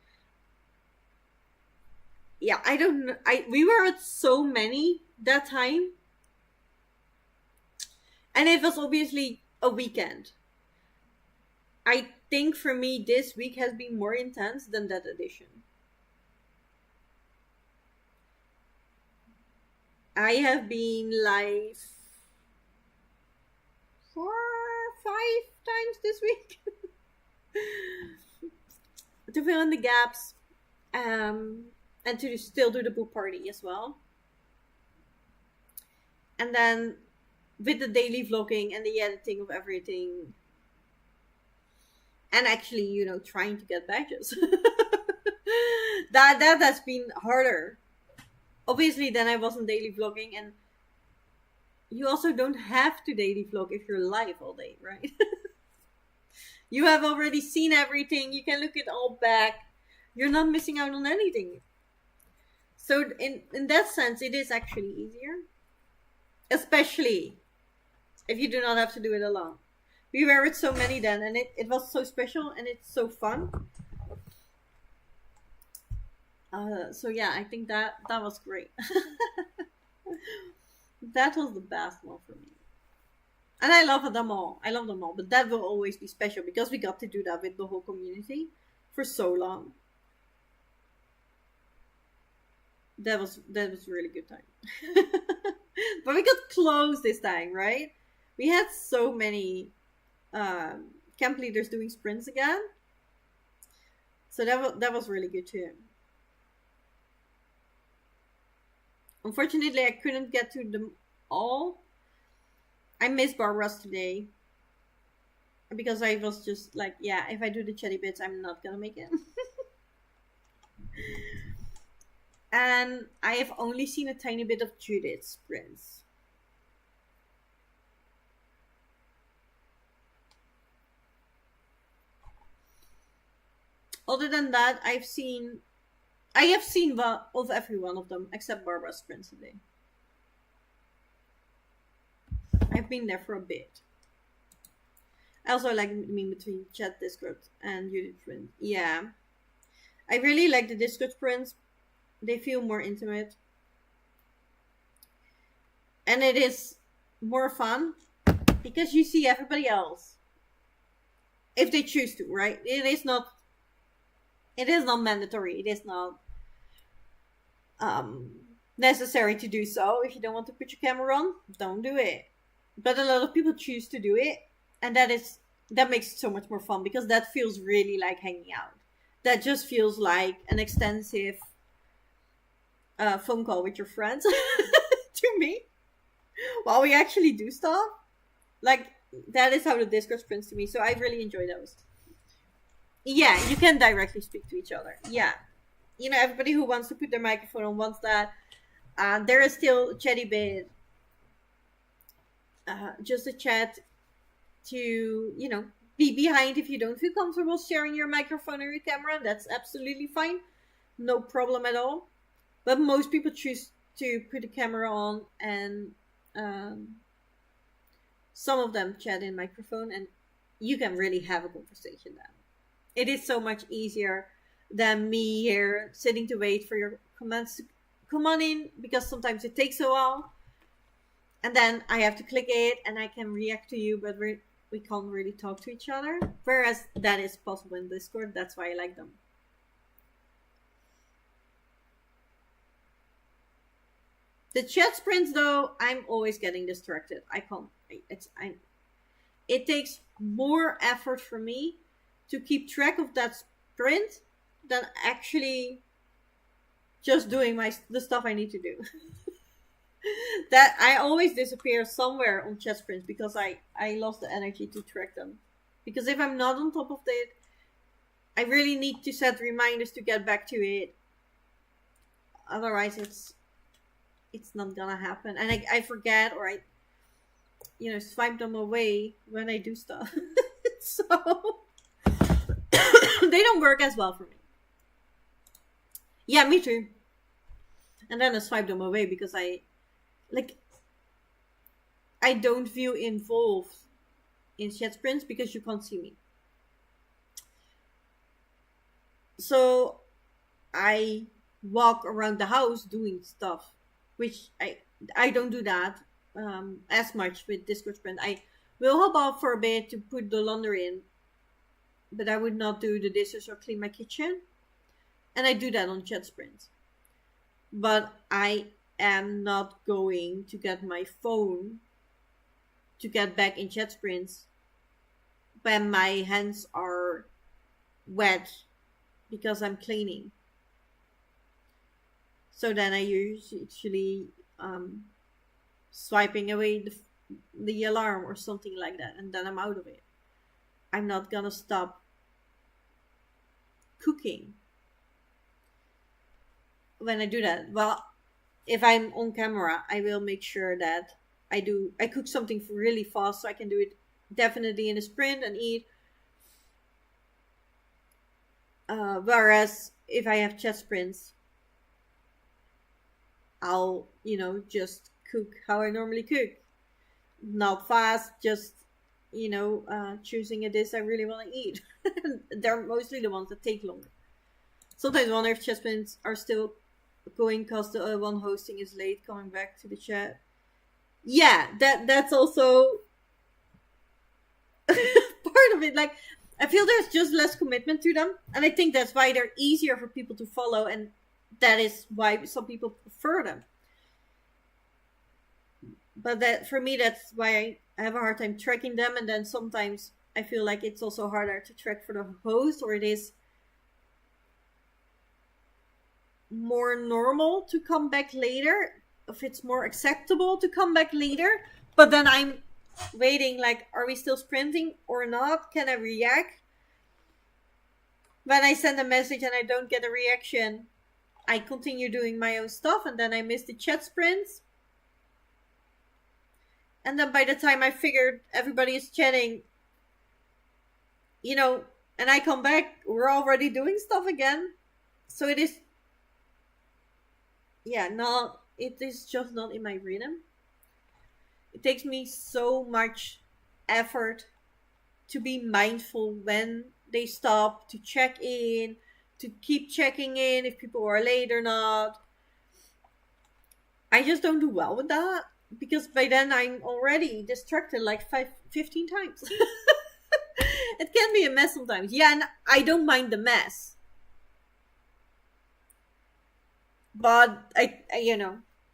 yeah, I don't know. We were at so many that time, and it was obviously a weekend. I think for me, this week has been more intense than that edition. I have been like 4, 5 times this week to fill in the gaps, and to still do the book party as well. And then with the daily vlogging and the editing of everything, and actually, trying to get badges. that has been harder. Obviously, then I wasn't daily vlogging, and you also don't have to daily vlog if you're live all day, right? You have already seen everything. You can look it all back. You're not missing out on anything. So in that sense, it is actually easier. Especially if you do not have to do it alone. We were with so many then, and it was so special, and it's so fun. So yeah, I think that was great. That was the best one for me. And I love them all. I love them all. But that will always be special because we got to do that with the whole community for so long. That was really good time. But we got close this time, right? We had so many camp leaders doing sprints again. So that was really good too. Unfortunately, I couldn't get to them all. I missed Barbara's today because I was just like, yeah, if I do the chatty bits, I'm not gonna make it. And I have only seen a tiny bit of Judith's sprints. Other than that, I have seen of every one of them except Barbara's sprints today. I've been there for a bit. I also like being between chat Discord and Judith sprint. Yeah. I really like the Discord sprints. They feel more intimate. And it is more fun because you see everybody else. If they choose to, right? It is not mandatory. It is not necessary to do so. If you don't want to put your camera on, don't do it. But a lot of people choose to do it, and that makes it so much more fun because that feels really like hanging out. That just feels like an extensive phone call with your friends to me while we actually do stuff. Like, that is how the Discord sprints to me, so I really enjoy those. Yeah, you can directly speak to each other. Yeah. Everybody who wants to put their microphone on wants that. There is still chatty bit. Just a chat to, be behind if you don't feel comfortable sharing your microphone or your camera. That's absolutely fine. No problem at all. But most people choose to put the camera on, and some of them chat in microphone, and you can really have a conversation then. It is so much easier than me here sitting to wait for your comments to come on in, because sometimes it takes a while. And then I have to click it and I can react to you, but we can't really talk to each other. Whereas that is possible in Discord. That's why I like them. The chat sprints, though, I'm always getting distracted. I can't. It takes more effort for me to keep track of that sprint than actually just doing the stuff I need to do. That I always disappear somewhere on chat sprints because I lost the energy to track them. Because if I'm not on top of it, I really need to set reminders to get back to it. Otherwise, it's not gonna happen. And I forget, or I swipe them away when I do stuff. So they don't work as well for me. Yeah, me too. And then I swipe them away because I don't feel involved in chat sprints because you can't see me. So I walk around the house doing stuff, which I don't do that as much with Discord Sprint. I will hop off for a bit to put the laundry in, but I would not do the dishes or clean my kitchen. And I do that on chat sprints. But I am not going to get my phone to get back in chat sprints when my hands are wet because I'm cleaning. So then I usually swiping away the alarm or something like that, and then I'm out of it. I'm not gonna stop cooking when I do that. Well, if I'm on camera, I will make sure that I cook something really fast so I can do it definitely in a sprint and eat. Whereas if I have chat sprints, I'll just cook how I normally cook, not fast, just choosing a dish I really want to eat. They're mostly the ones that take longer. Sometimes one of chat sprints are still going because the one hosting is late coming back to the chat. Yeah, that's also part of it. Like, I feel there's just less commitment to them, and I think that's why they're easier for people to follow, and that is why some people prefer them. But that, for me, that's why I have a hard time tracking them, and then sometimes I feel like it's also harder to track for the host, or it is more normal to come back later, if it's more acceptable to come back later. But then I'm waiting, like, are we still sprinting or not? Can I react? When I send a message and I don't get a reaction, I continue doing my own stuff, and then I miss the chat sprints. And then by the time I figured everybody is chatting, and I come back, we're already doing stuff again. So it is, it is just not in my rhythm. It takes me so much effort to be mindful when they stop, to check in, to keep checking in if people are late or not. I just don't do well with that, because by then I'm already distracted like 15 times. It can be a mess sometimes. Yeah, and I don't mind the mess. But I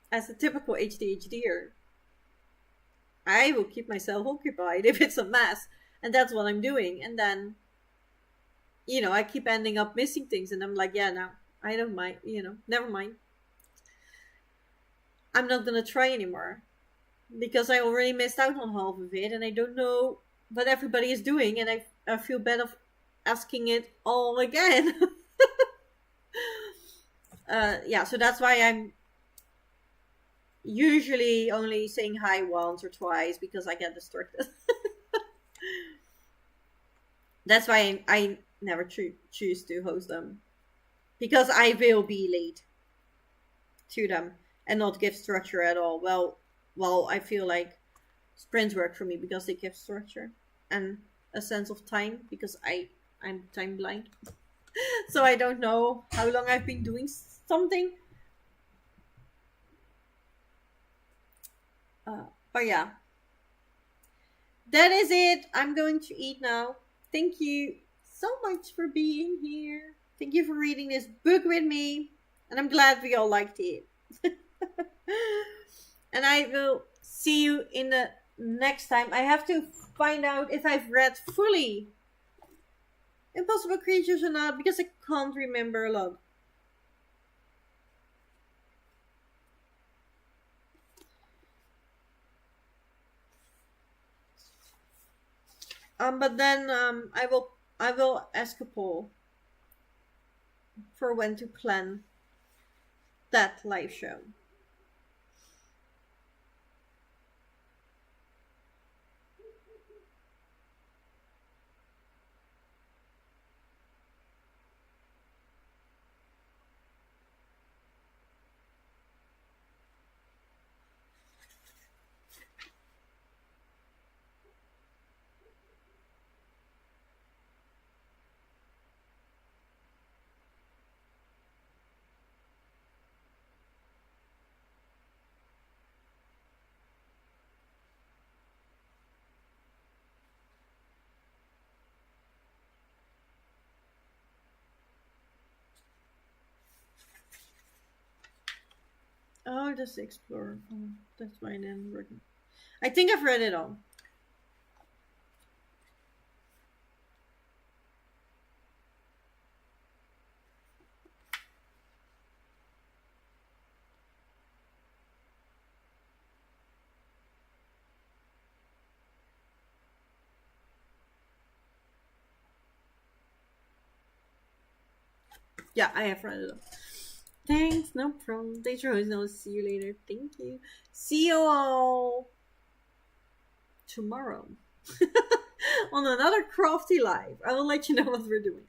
as a typical ADHDer, I will keep myself occupied if it's a mess. And that's what I'm doing. And then, I keep ending up missing things. And I'm like, yeah, no, I don't mind, never mind. I'm not going to try anymore. Because I already missed out on half of it. And I don't know what everybody is doing. And I feel bad of asking it all again. So that's why I'm usually only saying hi once or twice, because I get distracted. That's why I never choose to host them, because I will be late to them and not give structure at all. Well, I feel like sprints work for me because they give structure and a sense of time, because I'm time blind. So I don't know how long I've been doing something. But yeah, that is it. I'm going to eat now. Thank you so much for being here. Thank you for reading this book with me. And I'm glad we all liked it. And I will see you in the next time. I have to find out if I've read fully Impossible Creatures or not, because I can't remember a lot. But then I will ask a poll for when to plan that live show. Oh, just the Explorer. Oh, that's why I didn't read it. I think I've read it all. Yeah, I have read it all. Thanks, no problem. Thanks for hosting. I'll see you later. Thank you. See you all tomorrow on another crafty live. I will let you know what we're doing.